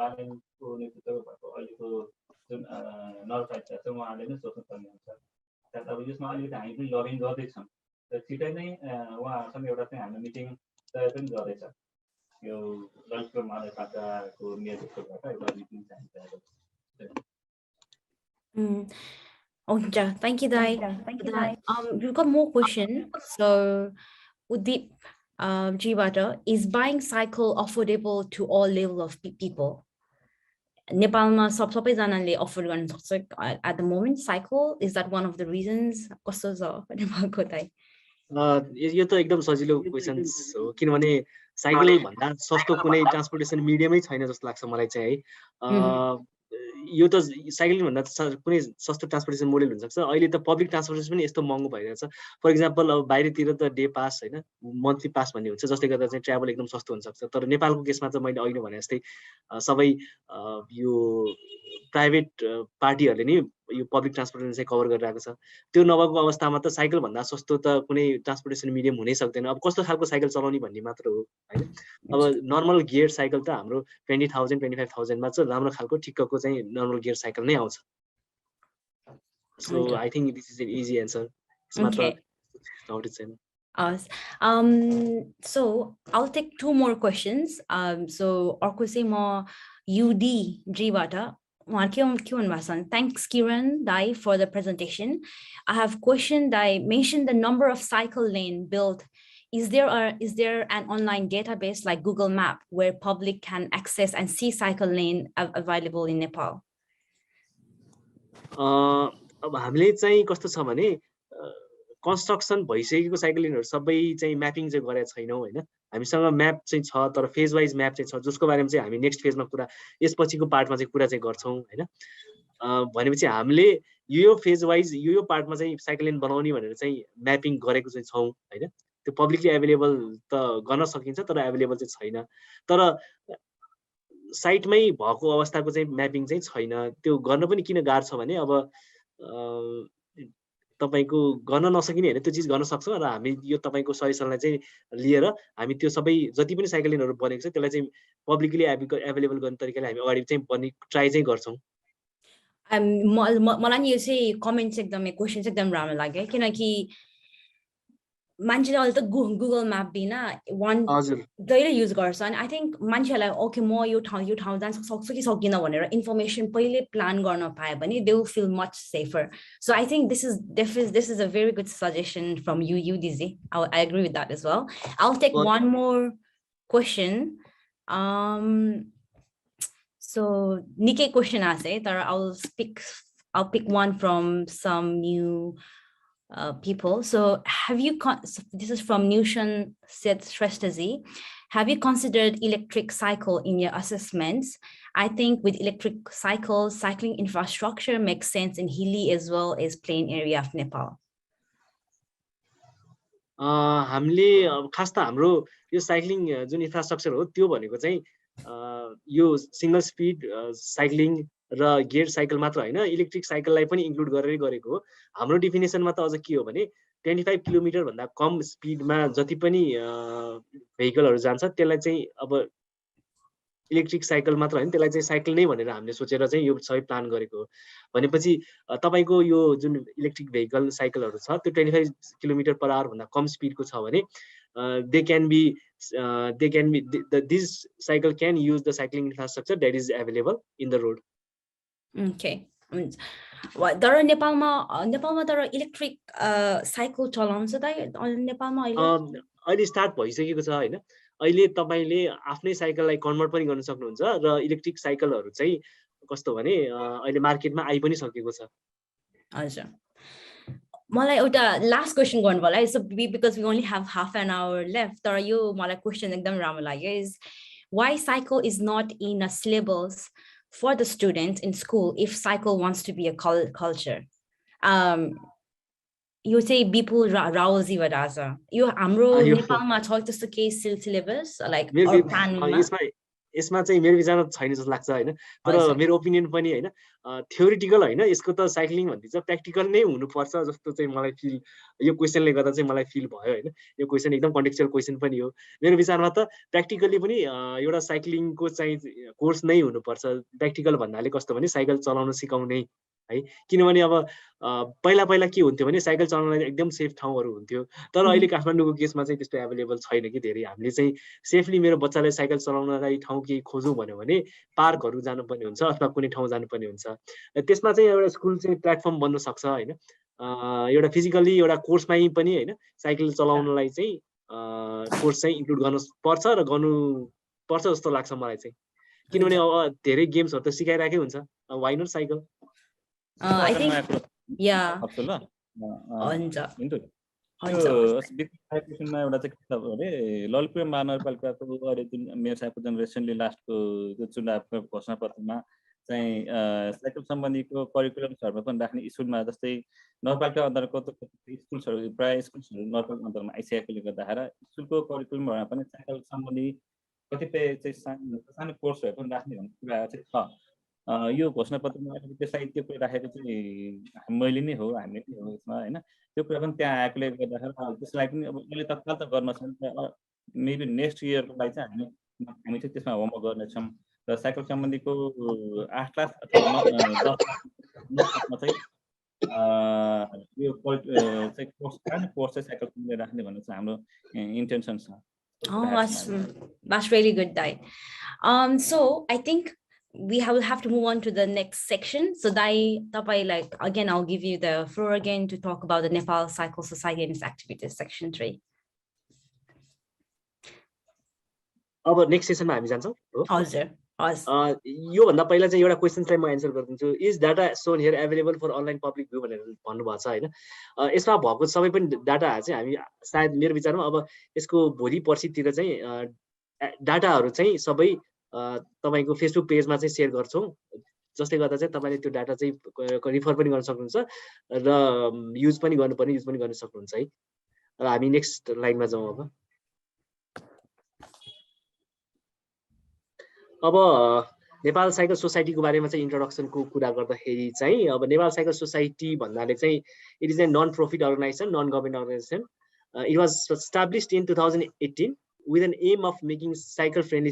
बालेनको नेतृत्व भएको अहिलेको जुन नगरपालिका छ उहाँले नै सोच्नु पर्ने हुन्छ अब यसमा अलिकति हामी पनि लबिङ गर्दैछौँ छिटै नै उहाँसँग एउटा चाहिँ हाम्रो मिटिङ तय पनि गर्दैछ यो ललितपुर महानगरपालिकाको नेतृत्वबाट एउटा मिटिङ चाहिन्छ Okay, thank you, Dai. We've got more questions. So, Udip Jivata, is buying cycle affordable to all level of people? Nepalma सबैजनाले अफोर्ड गर्न सक्छ at the moment cycle, is that one of the reasons? कस्तो छ नेपालको दाइ यो त एकदम सजिलो क्वेशन हो किनभने साइकल भन्दा सस्तो कुनै ट्रान्सपोर्टेसन मिडियमै छैन जस्तो लाग्छ मलाई चाहिँ है यो त साइक्लिङ भन्दा कुनै सस्तो ट्रान्सपोर्टेसन मोडल हुन सक्छ अहिले त पब्लिक ट्रान्सपोर्टेसन पनि यस्तो महँगो भइरहेछ फर एक्जाम्पल अब बाहिरतिर त डे पास हैन मन्थली पास भन्ने हुन्छ जसले गर्दा चाहिँ ट्राभल एकदम सस्तो हुन सक्छ तर नेपालको केसमा चाहिँ मैले अहिले भने जस्तै सबै यो प्राइभेट पार्टीहरुले नि यो पब्लिक ट्रान्सपोर्टेसन चाहिँ कभर गरिरहेको छ त्यो नभएको अवस्थामा त साइकल भन्दा सस्तो त कुनै ट्रान्सपोर्टेसन मिडियम हुनै सक्दैन अब कस्तो खालको साइकल चलाउने भन्ने मात्र हो हैन अब नर्मल गियर साइकल त हाम्रो 20,000 25,000 मा चाहिँ राम्रो खालको ठिक्कको चाहिँ नर्मल गियर साइकल नै आउँछ so I think this is an easy answer यसमा त डाउट छैन so I'll take 2 more questions so अर्को चाहिँ म UD Jivata Thanks, Kiran Dai, for the presentation. I have questioned I mentioned the number of cycle lane built. Is there an online database like Google Map where public can access and see cycle lane available in Nepal? अब हामीले चाहिँ कस्तो छ भने construction भइसकेको cycle लेनहरु सबै चाहिँ mapping चाहिँ गरेका छैनौं हैन हामीसँग म्याप चाहिँ छ तर फेज वाइज म्याप चाहिँ छ जसको बारेमा चाहिँ हामी नेक्स्ट फेजमा कुरा यसपछिको पार्टमा चाहिँ कुरा चाहिँ गर्छौं हैन भनेपछि हामीले यो फेज वाइज यो पार्टमा चाहिँ साइकल लेन बनाउने भनेर चाहिँ म्यापिङ गरेको चाहिँ छौं हैन त्यो पब्लिकली एभाइलेबल त गर्न सकिन्छ तर एभाइलेबल चाहिँ छैन। तर साइटमै भएको अवस्थाको चाहिँ म्यापिङ चाहिँ छैन। त्यो गर्न पनि किन गाह्रो छ भने अब तपाईको गर्न नसकिने हैन, त्यो चिज गर्न सक्छौँ र हामी यो तपाईको सजेसनलाई चाहिँ लिएर हामी त्यो सबै जति पनि साइकल लेनहरु बनेको छ त्यसलाई चाहिँ पब्लिकली एभाइलेबल गर्ने तरिकाले हामी अगाडि चाहिँ ट्राई चाहिँ गर्छौँ। मलाई नि यो चाहिँ कमेन्ट चाहिँ एकदमै क्वेसन चाहिँ एकदम राम्रो लाग्यो किनकि मान्छेले अहिले त गुगल म्याप बिना जहिले युज गर्छ अनि आई थिङ्क मान्छेहरूलाई ओके म यो ठाउँ जान सक्छु कि सक्दिनँ भनेर इन्फर्मेसन पहिले प्लान गर्न पायो भने they will feel much safer. So I think this is a very good suggestion from you दिजी। I agree with that as well. I will take one more question. So निकै question आएको छ तर I'll pick one from some new people. So have you, this is from Nushan Shrestazi. Have you considered electric cycle in your assessments? I think with electric cycles, cycling infrastructure makes sense in hilly as well as plain area of Nepal. हामीले खास त हाम्रो यो cycling जुन infrastructure हो त्यो भनेको चाहिँ यो सिंगल स्पिड साइक्लिङ र गियर साइकल मात्र हैन, इलेक्ट्रिक साइकललाई पनि इन्क्लुड गरेरै गरेको हो। हाम्रो डेफिनेसनमा त अझ के हो भने 25 किलोमिटर भन्दा कम स्पिडमा जति पनि भेहिकलहरु जान्छ त्यसलाई चाहिँ अब इलेक्ट्रिक साइकल मात्र हैन, त्यसलाई चाहिँ साइकल नै भनेर हामीले सोचेर चाहिँ यो सबै प्लान गरेको हो। भनेपछि तपाईको यो जुन इलेक्ट्रिक भेहिकल साइकलहरु छ त्यो 25 किलोमिटर पर आवर भन्दा कम स्पिडको छ भने this cycle can use the cycling infrastructure that is available in the road. Okay. तर नेपालमा तर इलेक्ट्रिक साइकल चलाउँछ त नेपालमा अहिले स्टार्ट भइसकेको छ हैन। अहिले तपाईले आफ्नै साइकललाई कन्भर्ट पनि गर्न सक्नुहुन्छ र इलेक्ट्रिक साइकलहरु चाहिँ कस्तो भने अहिले मार्केटमा आइ पनि सकेको छ। हजुर। मलाई एउटा लास्ट क्वेसन गर्नु होला है, so because we only have half an hour left. तर यो मलाई क्वेसन एकदम राम्रो लाग्यो is why cycle is not in a syllabus for the students in school if cycle wants to be a culture. You say Bipul Raozi Vadasa. You hamro Nepalma छ त्यस्तो केही syllabus like यसमा चाहिँ मेरो विचारमा छैन जस्तो लाग्छ हैन। तर मेरो ओपिनियन पनि हैन, थ्योरिटिकल हैन, यसको त साइक्लिङ भन्दै चाहिँ प्र्याक्टिकल नै हुनुपर्छ जस्तो चाहिँ मलाई फिल, यो क्वेशनले गर्दा चाहिँ मलाई फिल भयो हैन। यो क्वेशन एकदम कन्टेक्चुअल क्वेशन पनि हो। मेरो विचारमा त प्र्याक्टिकली पनि एउटा साइक्लिङको चाहिँ कोर्स नै हुनुपर्छ। प्र्याक्टिकल भन्नाले कस्तो भने साइकल चलाउन सिकाउने है, किनभने अब पहिला के हुन्थ्यो भने साइकल चलाउनलाई एकदम सेफ ठाउँहरु हुन्थ्यो, तर अहिले काठमाडौँको केसमा चाहिँ त्यस्तो अवेलेबल छैन कि धेरै। हामीले चाहिँ सेफली मेरो बच्चालाई साइकल चलाउनलाई ठाउँ केही खोजौँ भन्यो भने पार्कहरु जानुपर्ने हुन्छ अथवा कुनै ठाउँ जानुपर्ने हुन्छ। त्यसमा चाहिँ एउटा स्कुल चाहिँ प्लेटफर्म बन्न सक्छ हैन, एउटा फिजिकली एउटा कोर्समै पनि हैन साइकल चलाउनलाई चाहिँ कोर्स चाहिँ इन्क्लुड गर्न पर्छ र गर्नु पर्छ जस्तो लाग्छ मलाई चाहिँ। किनभने अब धेरै गेम्सहरु त सिकाइराकै हुन्छ, why not cycle. I think yeah. क्वेसनमा एउटा चाहिँ के छ भने ललितपुर महानगरपालिकाको अहिले जुन मेयर साहबको जुन रिसेन्टली लास्टको त्यो चुनावको घोषणापत्रमा चाहिँ साइकल सम्बन्धीको करिकुलमहरुमा पनि राख्ने स्कुलमा जस्तै नगरपालिका अन्तर्गत स्कुलहरु प्राय स्कुलहरु नगरपालिका अन्तर्गतमा आइसकेकोले गर्दाखेरि स्कुलको करिकुलमहरुमा पनि साइकल सम्बन्धी कतिपय चाहिँ सानो कोर्सहरु पनि राख्ने भन्ने कुरा चाहिँ छ। यो घोषणापत्रमा त्यसलाई त्यो कुरा राखेको चाहिँ मैले नै हो, हामीले नै हो यसमा हैन। त्यो कुरा पनि त्यहाँ आएकोले गर्दाखेरि त्यसलाई पनि अब अहिले तत्काल त गर्न सक्दैन, मेबी नेक्स्ट इयरको लागि चाहिँ हामी चाहिँ त्यसमा होमवर्क गर्नेछौँ र साइकल सम्बन्धीको 8 क्लास अथवा 10 क्लासमा चाहिँ यो चाहिँ कोर्स चाहिँ साइकल सम्बन्धी राख्ने भन्ने चाहिँ हाम्रो इन्टेन्सन छ। That's really good, Dai. So I think we will have to move on to the next section. So Dai, like again, I'll give you the floor again to talk about the Nepal Cycle Society and its activities, section 3. अब next सेसनमा हामी जान्छौँ। हजुर। यो भन्दा पहिला चाहिँ एउटा question चाहिँ म एन्सर गरिदिन्छु। Is data shown here available for online public view भनेर भन्नुभएको छ हैन। यसमा भएको सबै पनि डाटा चाहिँ हामी सायद मेरो विचारमा अब यसको भोलि पर्सितिर चाहिँ डाटाहरु चाहिँ सबै तपाईको फेसबुक पेजमा चाहिँ शेयर गर्छौं, जसले गर्दा चाहिँ तपाईले त्यो डाटा चाहिँ रिफर पनि गर्न सक्नुहुन्छ र युज पनि गर्नुपर्ने युज पनि गर्न सक्नुहुन्छ है। र हामी नेक्स्ट लाइनमा जाउँ अब नेपाल साइकल सोसाइटीको बारेमा चाहिँ इन्ट्रोडक्सनको कुरा गर्दाखेरि चाहिँ अब नेपाल साइकल सोसाइटी भन्नाले चाहिँ it is a non profit organization non government organization it was established in 2018 with an aim of making cycle friendly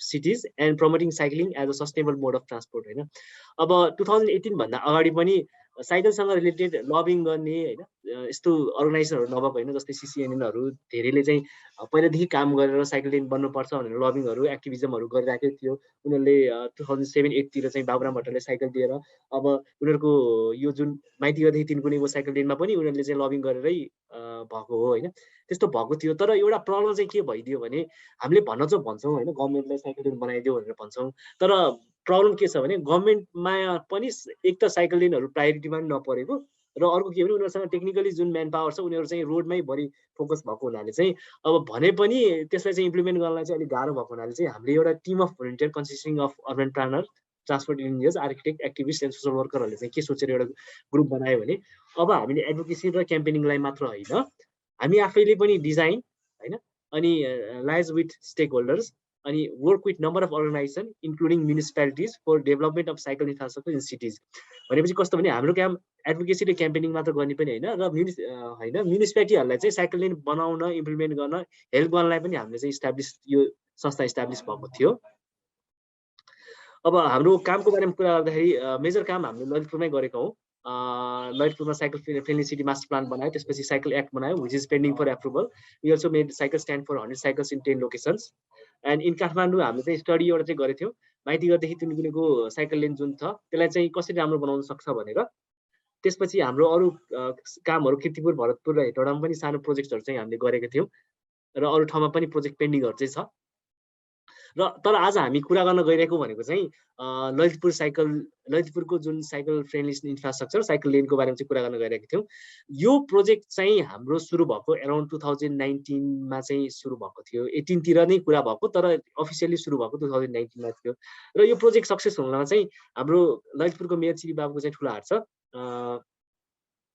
cities and promoting cycling as a sustainable mode of transport हैन अब 2018 भन्दा अगाडि पनि साइकलसँग related lobbying गर्ने हैन यस्तो अर्गनाइजेसनहरु नभएको हैन जस्तै सीसीएनएनहरु धेरैले चाहिँ पहिलेदेखि काम गरेर साइकल लेन बन्नुपर्छ भनेर लबिङहरु एक्टिभिजमहरु गरिराखेको थियो उनीहरुले 2007-8 तिर चाहिँ बाबुराम भट्टले साइकल दिएर अब उनीहरुको यो जुन माइती गदेखि तिनकुनेको साइकल लेनमा पनि उनीहरुले चाहिँ लबिङ गरेरै भएको हो हैन त्यस्तो भएको थियो तर एउटा प्रब्लम चाहिँ के भइदियो भने हामीले भन्न चाहिँ भन्छौं हैन गभर्नमेन्टलाई साइकल लेन बनाइदियो भनेर भन्छौं तर प्रब्लम के छ भने गभर्नमेन्टमा पनि एक त साइकल लेनहरु प्रायोरिटीमा पनि नपरेको र अर्को के भने उनीहरुसँग टेक्निकली जुन म्यान पावर छ उनीहरु चाहिँ रोडमै बढी फोकस भएको हुनाले चाहिँ अब भने पनि त्यसलाई चाहिँ इम्प्लिमेन्ट गर्नलाई चाहिँ अलि गाह्रो भएको हुनाले चाहिँ हामीले एउटा team of volunteer consisting of urban planner transport engineers architect activist and social वर्करहरुले चाहिँ के सोचेर एउटा ग्रुप बनायो भने अब हामीले एडभोकेसी र क्याम्पेनिङलाई मात्र हैन हामी आफैले पनि डिजाइन हैन अनि लाइज विथ स्टेक होल्डर्स अनि work with number of organization including municipalities for development of cycle infrastructure in cities भनेपछि कस्तो भने हाम्रो काम एडभोकेसी र क्याम्पेनिङ मात्र गर्ने पनि हैन र म्युनिसिपालिटीहरुलाई चाहिँ साइकल लेन बनाउन इम्प्लिमेन्ट गर्न हेल्प गर्नलाई पनि हामीले चाहिँ इस्टाब्लिश यो संस्था इस्टाब्लिश भएको थियो अब हाम्रो कामको बारेमा कुरा गर्दाखेरि मेजर काम हामीले ललितपुरमै गरेको हौ ललितपुरमा cycle friendly city master plan बनायो त्यसपछि साइकल एक्ट बनायो which is pending for approval we also made cycle stand for 100 cycles in 10 locations and in Kathmandu हामीले चाहिँ स्टडी एउटा चाहिँ गरेको थियौँ माइतीगढदेखि तिनकुनेको साइकल लेन जुन छ त्यसलाई चाहिँ कसरी राम्रो बनाउन सक्छ भनेर त्यसपछि हाम्रो अरू कामहरु कीर्तिपुर भरतपुर र हेटौडामा पनि सानो प्रोजेक्टहरु चाहिँ हामीले गरेका थियौँ र अरू ठाउँमा पनि प्रोजेक्ट पेन्डिङहरु चाहिँ छ र तर आज हामी कुरा गर्न गइरहेको भनेको चाहिँ ललितपुरको जुन साइकल फ्रेन्डली इन्फ्रास्ट्रक्चर साइकल लेनको बारेमा चाहिँ कुरा गर्न गइरहेको थियौँ यो प्रोजेक्ट चाहिँ हाम्रो सुरु भएको अराउन्ड 2019 मा चाहिँ सुरु भएको थियो 18 तिर नै कुरा भएको तर अफिसियली सुरु भएको 2019 मा थियो र यो प्रोजेक्ट सक्सेस हुनमा चाहिँ हाम्रो ललितपुरको मेयर श्री बाबुको चाहिँ ठूलो हात छ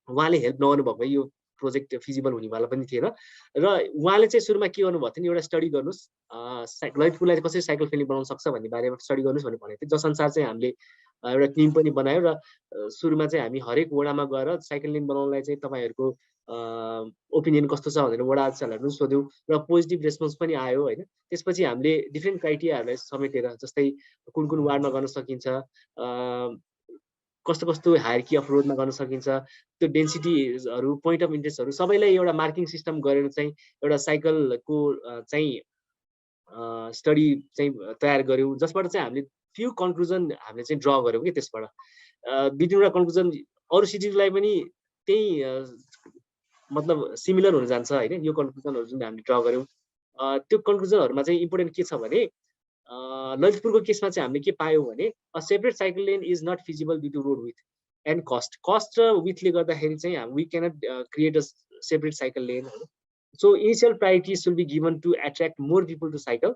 उहाँले हेल्प नगर्नु भएको यो प्रोजेक्ट फिजिबल हुनेवाला पनि थिएन र उहाँले चाहिँ सुरुमा के गर्नुभएको थियो एउटा स्टडी गर्नुस् ललितपुरलाई कसरी साइकल फ्रेन्डली बनाउन सक्छ भन्ने बारेमा स्टडी गर्नुस् भनेर भनेको थियो जसअनुसार चाहिँ हामीले एउटा टिम पनि बनायो र सुरुमा चाहिँ हामी हरेक वडामा गएर साइकल लेन बनाउनलाई चाहिँ तपाईहरुको ओपिनियन कस्तो छ भनेर वडा अध्यक्षहरुलाई पनि सोध्यौं र पोजिटिभ रेस्पोन्स पनि आयो हैन त्यसपछि हामीले डिफरेन्ट क्राइटेरियाहरुलाई समेटेर जस्तै कुन कुन वार्डमा गर्न सकिन्छ कस्तो कस्तो हायरकी अफ रोडमा गर्न सकिन्छ त्यो डेन्सिटीहरु पोइन्ट अफ इन्ट्रेस्टहरु सबैलाई एउटा मार्किङ सिस्टम गरेर चाहिँ एउटा साइकलको चाहिँ स्टडी चाहिँ तयार गर्यौं जसबाट चाहिँ हामीले फ्यु कन्क्लुजन हामीले चाहिँ ड्रा गर्यौं के त्यसबाट बिटुनवटा कन्क्लुजन अरु सिटीलाई पनि त्यही मतलब सिमिलर हुन जान्छ हैन यो कन्क्लुजनहरु जुन हामीले ड्रा गर्यौं त्यो कन्क्लुजनहरुमा चाहिँ इम्पोर्टेन्ट के छ भने ललितपुरको केसमा चाहिँ हामीले के पायौं भने a separate cycle lane is not feasible due to road width and cost र विथले गर्दाखेरि चाहिँ we cannot create a separate cycle lane so initial priority should be given to attract more people to cycle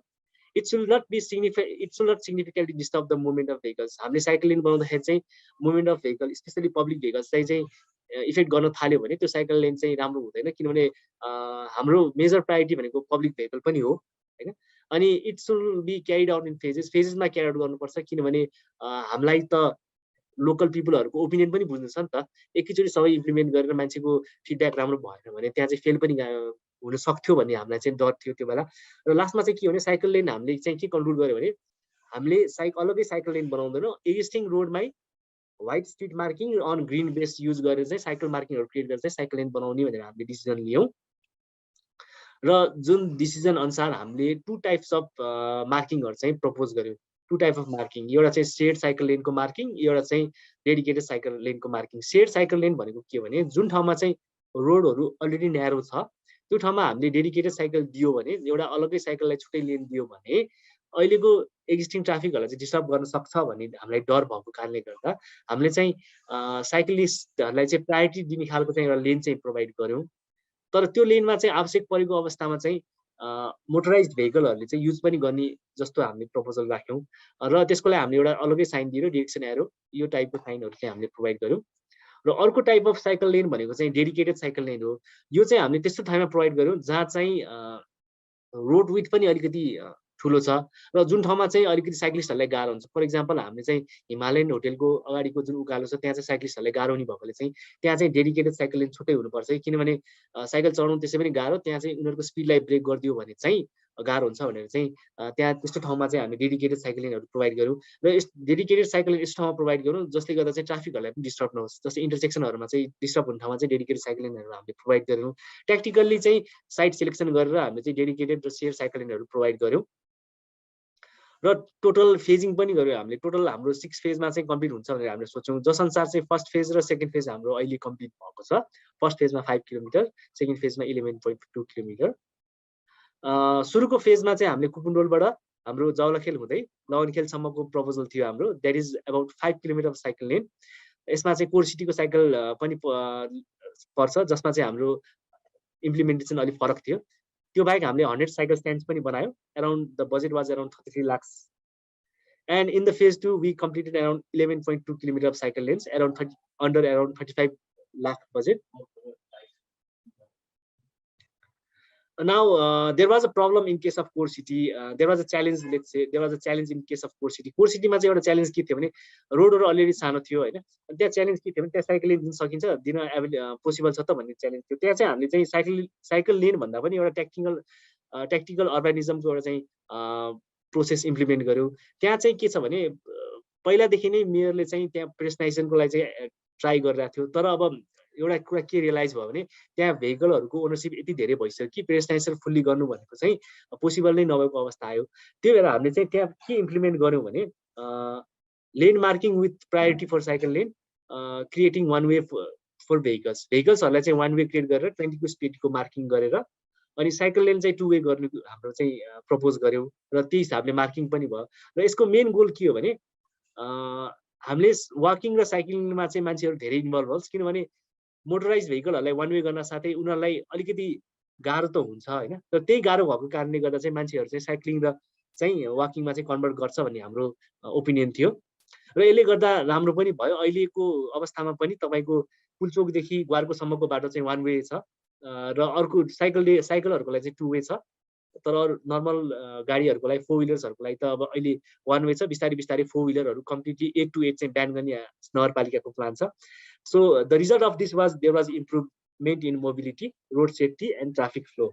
it should not significantly disturb the movement of vehicles हामीले cycle lane बनाउँदाखेरि चाहिँ movement of vehicle specially public vehicles चाहिँ effect गर्न थाल्यो भने त्यो cycle lane चाहिँ राम्रो हुँदैन किनभने हाम्रो मेजर प्रायोरिटी भनेको पब्लिक भेहिकल पनि हो हैन अनि it should be carried out in फेजेसमा क्यारी आउट गर्नुपर्छ किनभने हामीलाई त लोकल पिपलहरुको ओपिनियन पनि बुझ्नु छ नि त एकैचोटी सबै इम्प्लिमेन्ट गरेर मान्छेको फिडब्याक राम्रो भएन भने त्यहाँ चाहिँ फेल पनि हुन सक्थ्यो भन्ने हामीलाई चाहिँ डर थियो त्यो बेला र लास्टमा चाहिँ के भने साइकल लेन हामीले चाहिँ के कन्क्लुड गर्यो भने हामीले अलगै साइकल लेन बनाउँदैनौं एक्जिस्टिङ रोडमै white street marking on green base use गरेर चाहिँ साइकल मार्किङहरु क्रिएट गरेर चाहिँ साइकल लेन बनाउने भनेर हामीले डिसिजन लियौं र जुन डिसिजन अनुसार हामीले टु टाइप्स अफ मार्किङहरु चाहिँ प्रपोज गर्यौं टु टाइप अफ मार्किङ एउटा चाहिँ शेयर्ड साइकल लेनको मार्किङ एउटा चाहिँ डेडिकेटेड साइकल लेनको मार्किङ शेयर्ड साइकल लेन भनेको के भने जुन ठाउँमा चाहिँ रोडहरु अलरेडी न्यारो छ त्यो ठाउँमा हामीले डेडिकेटेड साइकल दियो भने एउटा अलगै साइकललाई छुट्टै लेन दियो भने अहिलेको एक्जिस्टिङ ट्राफिकहरुलाई चाहिँ डिस्टर्ब गर्न सक्छ भन्ने हामीलाई डर भएको कारणले गर्दा हामीले चाहिँ साइक्लिस्टहरुलाई चाहिँ प्रायोरिटी दिने खालको चाहिँ एउटा लेन चाहिँ प्रोभाइड गर्यौं तर त्यो लेनमा चाहिँ आवश्यक परेको अवस्थामा चाहिँ मोटराइज्ड भेहिकलहरुले चाहिँ युज पनि गर्ने जस्तो हामीले प्रपोजल राख्यौं र त्यसको लागि हामीले एउटा अलगै साइन दिएर डिरेक्सन एरो यो टाइपको साइनहरु चाहिँ हामीले प्रोभाइड गर्यौं र अर्को टाइप अफ साइकल लेन भनेको चाहिँ डेडिकेटेड साइकल लेन हो। यो चाहिँ हामीले त्यस्तो ठाउँमा प्रोभाइड गर्यौँ जहाँ चाहिँ रोड विथ पनि अलिकति ठुलो छ र जुन ठाउँमा चाहिँ अलिकति साइक्लिस्टहरूलाई गाह्रो हुन्छ। फर इक्जाम्पल हामीले चाहिँ हिमालयन होटेलको अगाडिको जुन उकालो छ त्यहाँ चाहिँ साइक्लिस्टहरूले गाह्रो हुने भएकोले चाहिँ त्यहाँ चाहिँ डेडिकेटेड साइकल लेन छुट्टै हुनुपर्छ, किनभने साइकल चलाउनु त्यसै पनि गाह्रो, त्यहाँ चाहिँ उनीहरूको स्पिडलाई ब्रेक गरिदियो भने चाहिँ गाह्रो हुन्छ भनेर चाहिँ त्यहाँ त्यस्तो ठाउँमा चाहिँ हामीले डेडिकेटेड साइकल लेनहरू प्रोभाइड गऱ्यौँ र यस डेडिकेटेड साइकल लेन यस्तो ठाउँमा प्रोभाइड गरौँ जसले गर्दा चाहिँ ट्राफिकहरूलाई पनि डिस्टर्ब नहोस्। जस्तै इन्टरसेक्सनहरूमा चाहिँ डिस्टर्ब हुने ठाउँमा चाहिँ डेडिकेटेड साइकल लेनहरू हामीले प्रोभाइड गऱ्यौँ। ट्याक्टिकल्ली चाहिँ साइट सिलेक्सन गरेर हामीले चाहिँ डेडिकेटेड र सेयर साइकल लेनहरू प्रोभाइड गऱ्यौँ र टोटल फेजिङ पनि गऱ्यो हामीले। टोटल हाम्रो 6 फेजमा चाहिँ कम्प्लिट हुन्छ भनेर हामीले सोच्यौँ, जसअनुसार चाहिँ फर्स्ट फेज र सेकेन्ड फेज हाम्रो अहिले कम्प्लिट भएको छ। फर्स्ट फेजमा 5 किलोमिटर, सेकेन्ड फेजमा 11.2 किलोमिटर। सुरुको फेजमा चाहिँ हामीले कुपुनडोलबाट हाम्रो जावलाखेल हुँदै लगनखेलसम्मको प्रपोजल थियो हाम्रो, that is about 5 kilometre cycle lane. यसमा चाहिँ कोर सिटीको साइकल पनि पर्छ जसमा चाहिँ हाम्रो इम्प्लिमेन्टेसन अलिक फरक थियो। त्यो बाहेक हामीले 100 साइकल स्ट्यान्ड्स पनि बनायौँ। Around the budget was around 33 lakhs। And in the phase 2 we completed around 11.2 kilometer of cycle lanes, under around 35 lakh budget. Now there was a problem in case of core city. There was a challenge, let's say there was a challenge in case of core city. core city मा चाहिँ एउटा challenge के थियो भने रोडहरु already सानो थियो हैन, त्यहाँ च्यालेन्ज के थियो भने त्यहाँ साइकल लेन दिन सकिन्छ, दिन पोसिबल छ त भन्ने च्यालेन्ज थियो। त्यहाँ चाहिँ हामीले चाहिँ साइकल लेन भन्दा पनि एउटा ट्याक्टिकल अर्बानिजमको एउटा चाहिँ प्रोसेस इम्प्लिमेन्ट गर्यो। त्यहाँ चाहिँ के छ भने पहिलादेखि नै मेयरले चाहिँ त्यहाँ पेडेस्ट्रियनाइजेसनको लागि चाहिँ ट्राई गरिरहेको थियो, तर अब एउटा कुरा के रियलाइज भयो भने त्यहाँ भेहिकलहरूको ओनरसिप यति धेरै भइसक्यो कि पेडेस्ट्रियनाइजेसन फुल्ली गर्नु भनेको चाहिँ पोसिबल नै नभएको अवस्था आयो। त्यो भएर हामीले चाहिँ त्यहाँ के इम्प्लिमेन्ट गर्यौँ भने lane marking with priority for cycle lane, creating one way for भेहिकल्सहरूलाई चाहिँ वान वे क्रिएट गरेर 20 को स्पिडको मार्किङ गरेर अनि साइकल लेन चाहिँ 2 वे गर्ने हाम्रो चाहिँ प्रपोज गर्यौँ र त्यही हिसाबले मार्किङ पनि भयो। र यसको मेन गोल के हो भने हामीले वाकिङ र साइक्लिङमा चाहिँ मान्छेहरू धेरै इन्भल्भ होस्, किनभने मोटराइज भेहिकलहरूलाई वान वे गर्न साथै उनीहरूलाई अलिकति गाह्रो त हुन्छ हैन, तर त्यही गाह्रो भएको कारणले गर्दा चाहिँ मान्छेहरू चाहिँ साइक्लिङ र चाहिँ वाकिङमा चाहिँ कन्भर्ट गर्छ भन्ने हाम्रो ओपिनियन थियो र यसले गर्दा राम्रो पनि भयो। अहिलेको अवस्थामा पनि तपाईको पुलचोकदेखि ग्वारकोसम्मको बाटो चाहिँ वान वे छ र अर्को साइकलहरूको लागि चाहिँ 2 वे छ, तर नर्मल गाडीहरूको लागि 4 व्हीलर्सहरूको लागि त अब अहिले वान वे छ। बिस्तारै बिस्तारै 4 व्हीलरहरू कम्प्लिटली 8 to 8 चाहिँ ब्यान गर्ने नगरपालिकाको प्लान छ। So the result of this was there was improvement in mobility, road safety and traffic flow.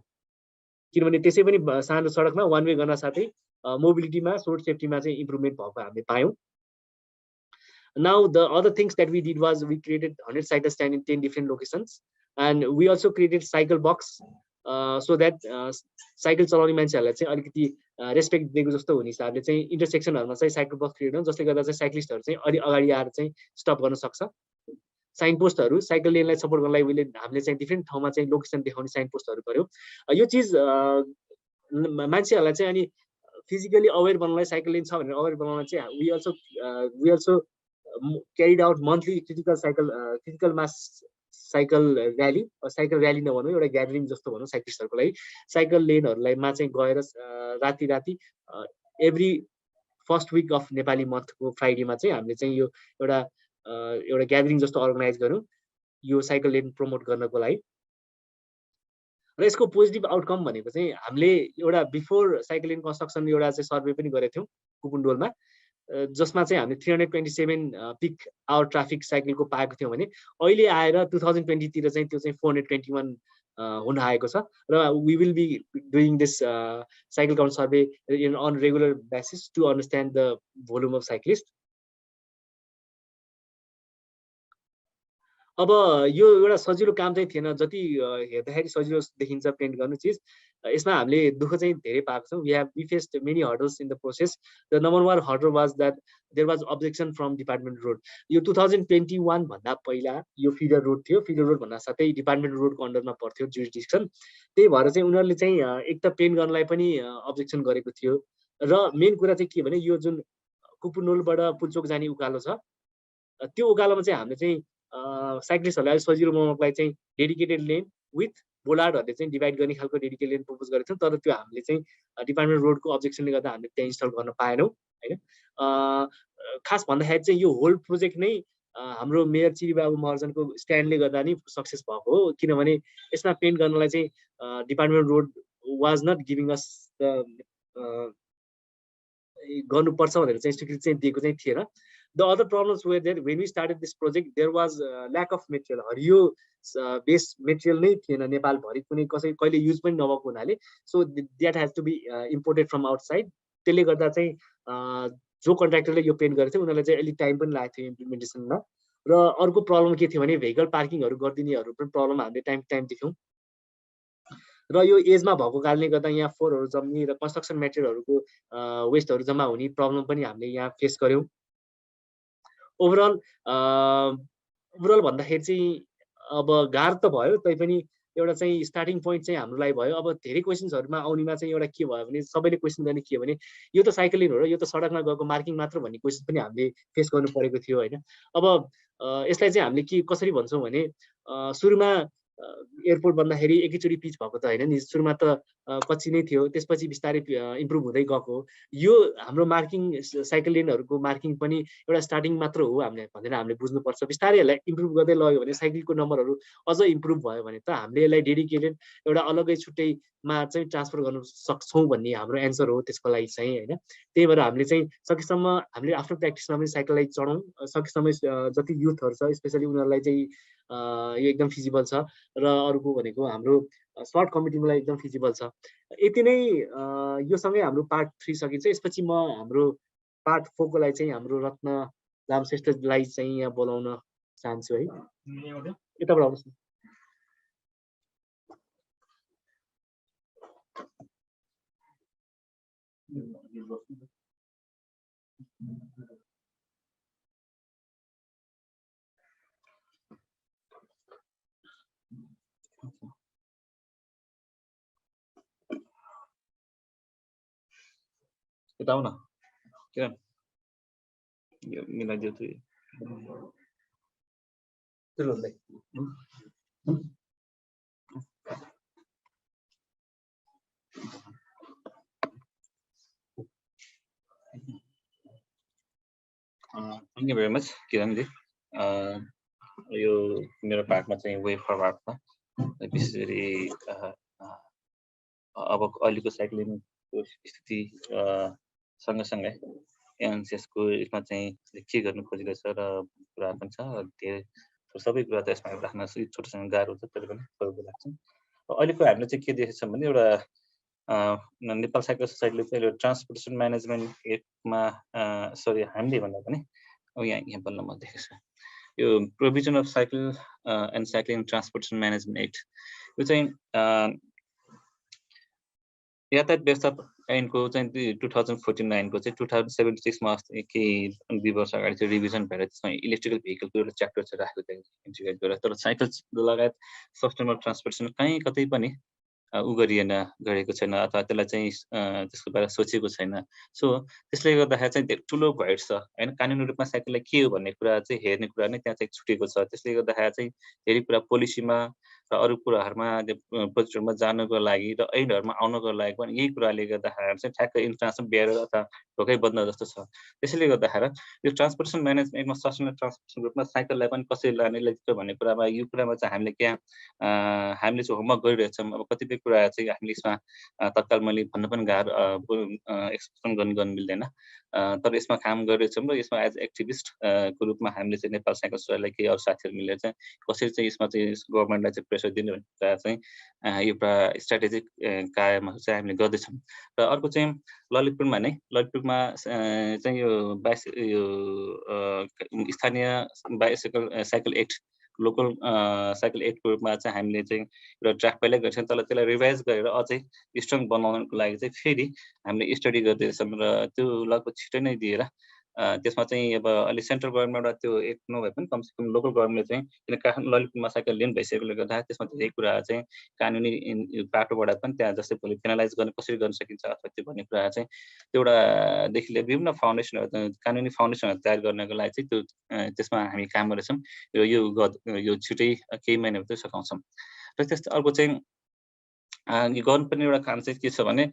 किनभने त्यसै पनि सानो सडकमा वान वे गर्न साथै मोबिलिटीमा रोड सेफ्टीमा चाहिँ इम्प्रुभमेन्ट भएको हामीले पायौँ। Now the other things that we did was we created 100 cycle stand in 10 different locations, and we also created cycle box so that cycle चलाउने मान्छेहरूलाई चाहिँ अलिकति रेस्पेक्ट दिएको जस्तो हुने हिसाबले चाहिँ इन्टरसेक्सनहरुमा चाहिँ साइकल बक्स क्रिएट हुन्छ, जसले गर्दा चाहिँ साइक्लिस्टहरु चाहिँ अलि अगाडि आएर चाहिँ स्टप गर्न सक्छ। साइन पोस्टहरु साइकल लेनलाई सपोर्ट गर्नलाई हामीले चाहिँ डिफरेन्ट ठाउँमा चाहिँ लोकेसन देखाउने साइन पोस्टहरु गर्यो। यो चीज मान्छेहरूलाई चाहिँ अनि फिजिकली अवेयर बनाउनलाई साइकल लेन छ भनेर अवेयर बनाउन चाहिँ we also carried out monthly critical mass cycle rally नभनौँ, एउटा ग्यादरिङ जस्तो भनौँ साइक्लिस्टहरुको लागि। साइकल लेनहरुलाई मा चाहिँ गएर राति every first week of Nepali मन्थको फ्राइडेमा चाहिँ हामीले चाहिँ यो एउटा ग्यादरिङ जस्तो अर्गनाइज गर्यौं यो साइकल लेन प्रमोट गर्नको लागि। र यसको पोजिटिभ आउटकम भनेको चाहिँ हामीले एउटा बिफोर साइकल लेन कन्स्ट्रक्सन एउटा चाहिँ सर्वे पनि गरेका थियौं कुपुनडोलमा, जसमा चाहिँ हामीले 327 पिक आवर ट्राफिक साइकलको पाएको थियौं भने अहिले आएर 2020 तिर चाहिँ त्यो चाहिँ 421 हुन आएको छ। र we will be doing this cycle count survey on regular basis to understand the volume of cyclist. अब यो एउटा सजिलो काम चाहिँ थिएन, जति हेर्दाखेरि सजिलो देखिन्छ पेन्ट गर्ने चिज, यसमा हामीले दुःख चाहिँ धेरै पाएको छौं। We faced many hurdles in the process. The number 1 hurdle was that there was objection from department road. यो 2021 भन्दा पहिला यो फिडर रोड थियो, फिडर रोड भन्दा साथै डिपार्टमेन्ट रोडको अन्डरमा पर्थ्यो जुरिडिक्सन। त्यही भएर चाहिँ उनीहरूले चाहिँ एक त पेन्ट गर्नलाई पनि अब्जेक्सन गरेको थियो। र मेन कुरा चाहिँ के भने यो जुन कुपुनडोलबाट पुलचोक जाने उकालो छ त्यो उकालोमा चाहिँ हामीले चाहिँ साइक्लिस्टहरुलाई सजिलो बनाउनको लागि चाहिँ डेडिकेटेड लेन विथ बोलार्डहरुले चाहिँ डिभाइड गर्ने खालको डेडिकेटेड लेन प्रपोज गरेको थियौं, तर त्यो हामीले चाहिँ डिपार्टमेन्ट रोडको अब्जेक्सनले गर्दा हामीले त्यहाँ इन्स्टल गर्न पाएनौं हैन। खास भन्दाखेरि चाहिँ यो होल प्रोजेक्ट नै हाम्रो मेयर चिरी बाबु महर्जनको स्ट्यान्डले गर्दा नि सक्सेस भएको हो किनभने यसमा पेन्ट गर्नलाई चाहिँ department road was not giving us the गर्नुपर्छ भनेर चाहिँ स्वीकृति चाहिँ दिएको चाहिँ थिएन the other problems were there when we started this project there was lack of material हरियो बेस मेटेरियल नै थिएन नेपालभरि कुनै कसै कहिले युज पनि नभएको हुनाले so that has to be imported from outside त्यसले गर्दा चाहिँ जो कन्ट्र्याक्टरले यो पेन्ट गरेको थियो उनीहरूलाई चाहिँ अलिक टाइम पनि लागेको थियो इम्प्लिमेन्टेसनमा र अर्को प्रब्लम के थियो भने भेहिकल पार्किङहरू गरिदिनेहरू पनि प्रब्लम हामीले टाइम देख्यौँ र यो एजमा भएको कारणले गर्दा यहाँ फोहोरहरू जम्ने र कन्स्ट्रक्सन मेटेरियलहरूको वेस्टहरू जम्मा हुने प्रब्लम पनि हामीले यहाँ फेस गर्यौँ ओभरअल भन्दाखेरि चाहिँ अब गाह्रो त भयो तैपनि एउटा चाहिँ स्टार्टिङ पोइन्ट चाहिँ हाम्रो लागि भयो अब धेरै क्वेसन्सहरूमा आउनेमा चाहिँ एउटा के भयो भने सबैले क्वेसन गर्ने के भने यो त साइकल लेन हो र यो त सडकमा गएको मार्किङ मात्र भन्ने क्वेसन पनि हामीले फेस गर्नु परेको थियो होइन अब यसलाई चाहिँ हामीले के कसरी भन्छौँ भने सुरुमा एयरपोर्ट भन्दाखेरि एकैचोटि पिच भएको त होइन नि सुरुमा त कच्ची नै थियो त्यसपछि बिस्तारै इम्प्रुभ हुँदै गएको यो हाम्रो मार्किङ साइकल लेनहरूको मार्किङ पनि एउटा स्टार्टिङ मात्र हो भनेर हामीले बुझ्नुपर्छ बिस्तारै यसलाई इम्प्रुभ गर्दै लग्यो भने साइकलको नम्बरहरू अझ इम्प्रुभ भयो भने त हामीले यसलाई डेडिकेटेड एउटा अलग्गै छुट्टैमा चाहिँ ट्रान्सफर गर्न सक्छौँ भन्ने हाम्रो एन्सर हो त्यसको लागि चाहिँ होइन त्यही भएर हामीले चाहिँ सकेसम्म हामीले आफ्नो प्र्याक्टिसमा पनि साइकललाई चढाउँ सकेसम्म जति युथहरू छ स्पेसली उनीहरूलाई चाहिँ यो एकदम फिजिबल छ र अर्को भनेको हाम्रो सर्ट कमिटीलाई एकदम फिजिबल छ यति नै यो सँगै हाम्रो पार्ट 3 सकिन्छ यसपछि म हाम्रो पार्ट 4 को लागि चाहिँ हाम्रो रत्न लामश्रेष्ठलाई चाहिँ यहाँ बोलाउन चाहन्छु है यताबाट आउनुहोस् न यता आऊ न किरण यो मिलाइदियो त थ्याङ्क यू भेरी मच किरणजी यो मेरो पार्टमा चाहिँ वे फरवार्डमा विशेष गरी अब अहिलेको साइक्लिङको स्थिति सँगसँगै एनसिएसको यसमा चाहिँ के गर्नु खोजिरहेछ र कुरा पनि छ धेरै सबै कुरा त यसमा राख्न छोटोसँग गाह्रो छ तर पनि सबैको लाग्छ अहिलेको हामीले चाहिँ के देखेको छौँ भने एउटा नेपाल साइकल सोसाइटीले चाहिँ ट्रान्सपोर्टेसन म्यानेजमेन्ट एक्टमा सरी हामीले भन्दा पनि यहाँ बल्ल म देखेको छु यो provision of cycle and cycling transportation management act यो चाहिँ यातायात व्यवस्थापन ऐनको चाहिँ 2049 को चाहिँ 2076 मा केही 2 वर्ष अगाडि चाहिँ रिभिजन भएर त्यसमा इलेक्ट्रिकल भेहिकलको एउटा च्याप्टर चाहिँ राखेको थियो इन्टिग्रेट गरेर तर साइकल लगायत सस्टेनेबल ट्रान्सपोर्टेसन कहीँ कतै पनि गरिएन गरेको छैन अथवा त्यसलाई चाहिँ त्यसको बारे सोचेको छैन सो त्यसले गर्दाखेरि चाहिँ ठुलो भइड छ हैन कानुनी रूपमा साइकललाई के हो भन्ने कुरा चाहिँ हेर्ने कुरा नै त्यहाँ चाहिँ छुटेको छ त्यसले गर्दाखेरि चाहिँ धेरै कुरा पोलिसीमा र अरू कुराहरूमा प्रोजेक्टहरूमा जानको लागि र ऐनहरूमा आउनको लागि पनि यही कुराले गर्दाखेरि चाहिँ ठ्याक्कै इन्टरनेसनल ब्यारियर अथवा ढोकै बन्द जस्तो छ त्यसैले गर्दाखेरि यो ट्रान्सपोर्टेसन म्यानेजमेन्टमा सस्टेनेबल ट्रान्सपोर्टेसन रूपमा साइकललाई पनि कसरी लाने भन्ने कुरामा यो कुरामा चाहिँ हामीले हामीले चाहिँ होमवर्क गरिरहेछौँ अब कतिपय कुरा चाहिँ हामीले यसमा तत्काल मैले भन्न पनि गाह्रो एक्सप्रेसन गर्न मिल्दैन तर यसमा काम गरिरहेछौँ र यसमा एज एक्टिभिस्ट को रूपमा हामीले चाहिँ नेपाल साइकल सोसाइटीलाई केही अरू साथीहरू मिलेर चाहिँ कसरी चाहिँ यसमा चाहिँ गभर्मेन्टलाई चाहिँ प्रेसर दिने भन्ने कुरा चाहिँ यो स्ट्राटेजिक कार्यहरू चाहिँ हामीले गर्दैछौँ र अर्को चाहिँ ललितपुरमा चाहिँ यो स्थानीय साइकल एक्ट लोकल साइकल एक्टको रूपमा चाहिँ हामीले चाहिँ एउटा ड्राफ्ट पहिल्यै गरेको छौँ तर त्यसलाई रिभाइज गरेर अझै स्ट्रङ बनाउनको लागि चाहिँ फेरि हामीले स्टडी गर्दैछौँ र त्यो लगभग छिटै नै दिएर त्यसमा चाहिँ अब अलि सेन्ट्रल गभर्मेन्टबाट त्यो एक्ट नभए पनि कमसेकम लोकल गभर्मेन्टले चाहिँ किन काठमाडौँ ललितपुरमा साइकल लेन भइसकेकोले गर्दा त्यसमा धेरै कुरा चाहिँ कानुनी बाटोबाट पनि त्यहाँ जस्तै भोलि पेनलाइज गर्न कसरी गर्न सकिन्छ अथवा त्यो भन्ने कुरा चाहिँ त्यो एउटादेखि लिएर विभिन्न फाउन्डेसनहरू कानुनी फाउन्डेसनहरू तयार गर्नको लागि चाहिँ त्यो त्यसमा हामी काम गरेछौँ यो छिटै केही महिनाभित्रै सघाउँछौँ र त्यस्तै अर्को चाहिँ गर्नुपर्ने एउटा काम चाहिँ के छ भने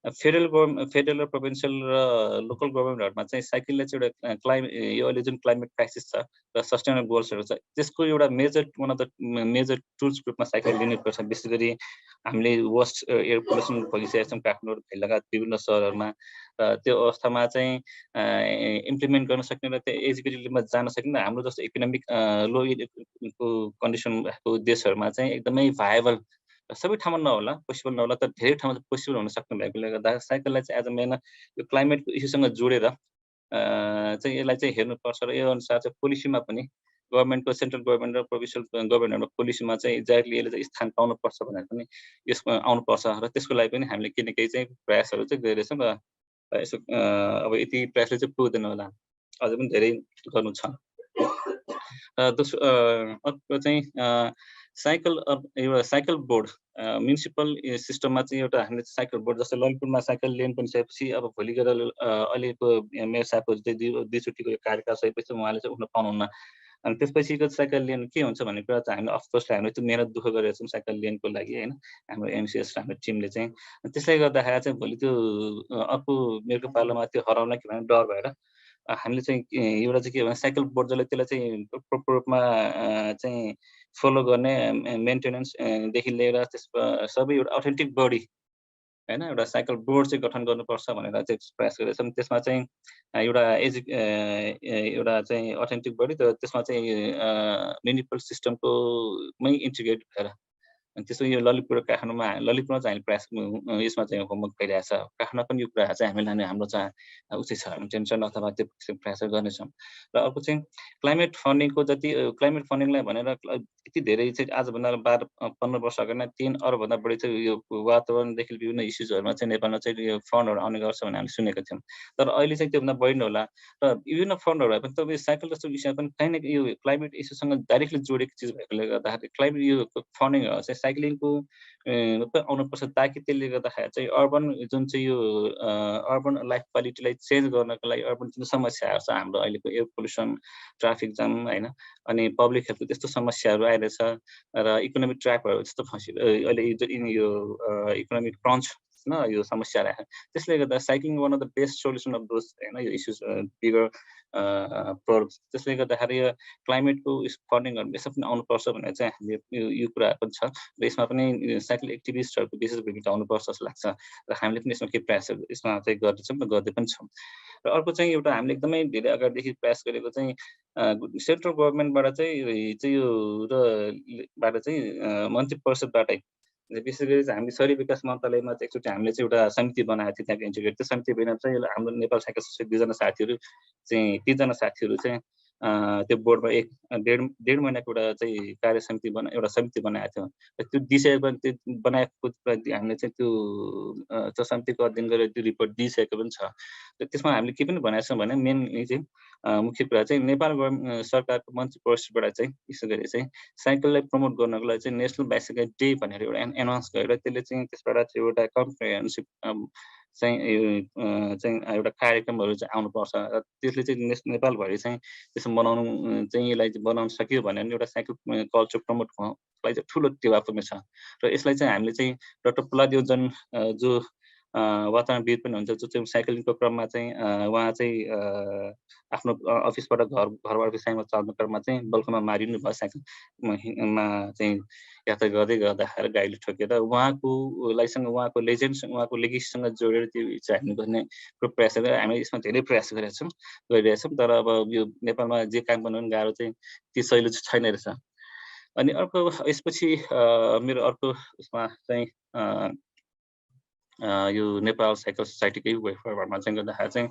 फेडरल र प्रोभिन्सियल र लोकल गभर्मेन्टहरुमा चाहिँ साइकललाई चाहिँ एउटा यो अहिले जुन क्लाइमेट क्राइसिस छ र सस्टेनेबल गोल्सहरु छ त्यसको एउटा one of the major tools ग्रुपमा साइकल लिनुपर्छ। विशेष गरी हामीले वर्स्ट एयर पोल्युसन भोगिसकेका छौँ काठमाडौँ लगायत विभिन्न सहरहरुमा। त्यो अवस्थामा चाहिँ इम्प्लिमेन्ट गर्न सक्ने र त्यो एजुकेटिभमा जान सक्ने हाम्रो जस्तो इकोनोमिक लो कन्डिसन भएको देशहरुमा चाहिँ एकदमै भायबल सबै ठाउँमा नहोला, पोसिबल नहोला तर धेरै ठाउँमा पोसिबल हुन सक्ने भएकोले गर्दा साइकललाई चाहिँ एज अ मेन यो क्लाइमेटको इस्युसँग जोडेर चाहिँ यसलाई चाहिँ हेर्नुपर्छ र यो अनुसार चाहिँ पोलिसीमा पनि गभर्मेन्टको सेन्ट्रल गभर्मेन्ट र प्रोभिन्सियल गभर्मेन्टको पोलिसीमा चाहिँ एक्ज्याक्टली यसले चाहिँ स्थान पाउनुपर्छ भनेर पनि यसमा आउनुपर्छ र त्यसको लागि पनि हामीले केही न केही चाहिँ प्रयासहरू चाहिँ गरिरहेछौँ र यसो अब यति प्रयासले चाहिँ पुग्दैन होला, अझै पनि धेरै गर्नु छ। दोस्रो अर्को चाहिँ एउटा साइकल बोर्ड म्युनिसिपल सिस्टममा चाहिँ एउटा हामीले साइकल बोर्ड जस्तै ललितपुरमा साइकल लेन पनि सकेपछि अब भोलि गएर अहिलेको मेयर साहबहरू चाहिँ दुईचोटिको कार्यकाल सकेपछि उहाँले चाहिँ उठ्न पाउनुहुन्न। अनि त्यसपछिको साइकल लेन के हुन्छ भन्ने कुरा चाहिँ हामीले अफकोर्स हामीले त्यो मेहनत दुःख गरेका छौँ साइकल लेनको लागि होइन, हाम्रो एमसिएस र हाम्रो टिमले चाहिँ। त्यसले गर्दाखेरि चाहिँ भोलि त्यो अर्को मेयरको पालामा त्यो हराउला कि भन्ने डर भएर हामीले चाहिँ एउटा चाहिँ के भने साइकल बोर्ड जसले त्यसलाई चाहिँ प्रोपर रूपमा चाहिँ फलो गर्ने मेन्टेनेन्सदेखि लिएर त्यसमा सबै एउटा अथेन्टिक बडी होइन एउटा साइकल बोर्ड चाहिँ गठन गर्नुपर्छ भनेर चाहिँ प्रयास गरेका छौँ। त्यसमा चाहिँ एउटा चाहिँ अथेन्टिक बडी त्यसमा चाहिँ म्युनिसिपल सिस्टमको मै इन्टिग्रेट भएर अनि त्यसो यो ललितपुर काठमाडौँमा चाहिँ हामीले प्रयास यसमा चाहिँ होमवर्क भइरहेछ। काठमाडौँमा पनि यो कुरा चाहिँ हामीले हाम्रो चाहिँ उचित छ टेन्सन अथवा त्यो प्रयास गर्नेछौँ। र अर्को चाहिँ क्लाइमेट फन्डिङको जति क्लाइमेट फन्डिङलाई भनेर यति धेरै चाहिँ आजभन्दा 12-15 वर्ष अगाडि नै 3 अरबभन्दा बढी चाहिँ यो वातावरणदेखि विभिन्न इस्युजहरूमा चाहिँ नेपालमा चाहिँ यो फन्डहरू आउने गर्छ भन्ने हामीले सुनेका थियौँ। तर अहिले चाहिँ त्योभन्दा बढी नै होला र विभिन्न फन्डहरू भए पनि तपाईँ साइकल जस्तो विषयमा पनि काहीँ न यो क्लाइमेट इस्युसँग डाइरेक्टली जोडेको चिज भएकोले गर्दाखेरि क्लाइमेट यो फन्डिङहरू चाहिँ साइक्लिङको आउनुपर्छ ताकि त्यसले गर्दाखेरि चाहिँ अर्बन जुन चाहिँ यो अर्बन लाइफ क्वालिटीलाई चेन्ज गर्नको लागि अर्बन जुन समस्याहरू छ हाम्रो अहिलेको एयर पोल्युसन, ट्राफिक जाम होइन अनि पब्लिक हेल्थको त्यस्तो समस्याहरू आइरहेछ र इकोनोमिक ट्र्याकहरू जस्तो अहिले यो इकोनोमिक क्रन्च होइन यो समस्या आएको त्यसले गर्दा cycling one of the best solution of those होइन यो इस्युज बिगर प्रब्लम्स। त्यसले गर्दाखेरि यो क्लाइमेटको फन्डिङहरू यसमा पनि आउनुपर्छ भनेर चाहिँ हामीले यो कुराहरू पनि छ र यसमा पनि साइकल एक्टिभिस्टहरूको विशेष भूमिका आउनुपर्छ जस्तो लाग्छ र हामीले पनि यसमा केही प्रयासहरू यसमा चाहिँ गर्दैछौँ र गर्दै पनि छौँ। र अर्को चाहिँ एउटा हामीले एकदमै धेरै अगाडिदेखि प्रयास गरेको चाहिँ सेन्ट्रल गभर्मेन्टबाट चाहिँ यो बाट चाहिँ मन्त्री परिषदबाटै विशेष गरी चाहिँ हामीले शहरी विकास मन्त्रालयमा चाहिँ एकचोटि हामीले चाहिँ एउटा समिति बनाएको थियो त्यहाँको इन्टिग्रेट। त्यो समिति बिना चाहिँ हाम्रो नेपाल साइकल सोसाइटी 3जना साथीहरू चाहिँ त्यो बोर्डमा डेढ महिनाको एउटा चाहिँ कार्य समिति एउटा समिति बनाएको थियो र त्यो दिइसकेको त्यो बनाएको हामीले चाहिँ त्यो समितिको अध्ययन गरेर त्यो रिपोर्ट दिइसकेको पनि छ। र त्यसमा हामीले के पनि भनेको छौँ भने मेनली चाहिँ मुख्य कुरा चाहिँ नेपाल सरकारको मन्त्री परिषदबाट चाहिँ यसो गरी चाहिँ साइकललाई प्रमोट गर्नको लागि चाहिँ नेसनल बाइसाइकल डे भनेर एउटा एनाउन्स गरेर त्यसले चाहिँ त्यसबाट चाहिँ एउटा कम्प्रिहेन्सिभ चाहिँ एउटा कार्यक्रमहरू चाहिँ आउनुपर्छ र त्यसले चाहिँ नेपालभरि चाहिँ त्यसो बनाउनु चाहिँ यसलाई बनाउन सकियो भने एउटा साइकल कल्चर प्रमोट गर्नलाई चाहिँ ठुलो टेवा पुग्नेछ। र यसलाई चाहिँ हामीले चाहिँ डाक्टर पुलादेव जो वातावरणविद पनि हुन्छ जो चाहिँ साइक्लिङको क्रममा चाहिँ उहाँ चाहिँ आफ्नो अफिसबाट घरबाट साइकल चल्ने क्रममा चाहिँ बल्खमा मारिनु भयो साइकलमा चाहिँ यात्रा गर्दै गर्दाखेरि गाडीले ठोकेर उहाँको लेजेन्डसँग उहाँको लेगेसीसँग जोडेर त्यो चाहिँ हामी गर्ने प्रयास गरेर हामी यसमा धेरै प्रयास गरिरहेछौँ। तर अब यो नेपालमा जे काम गर्नु पनि गाह्रो चाहिँ त्यो शैली छैन रहेछ। अनि अर्को यसपछि मेरो अर्को उसमा चाहिँ यो नेपाल साइकल सोसाइटीकै वेबसाइटमा चाहिँ गर्दाखेरि चाहिँ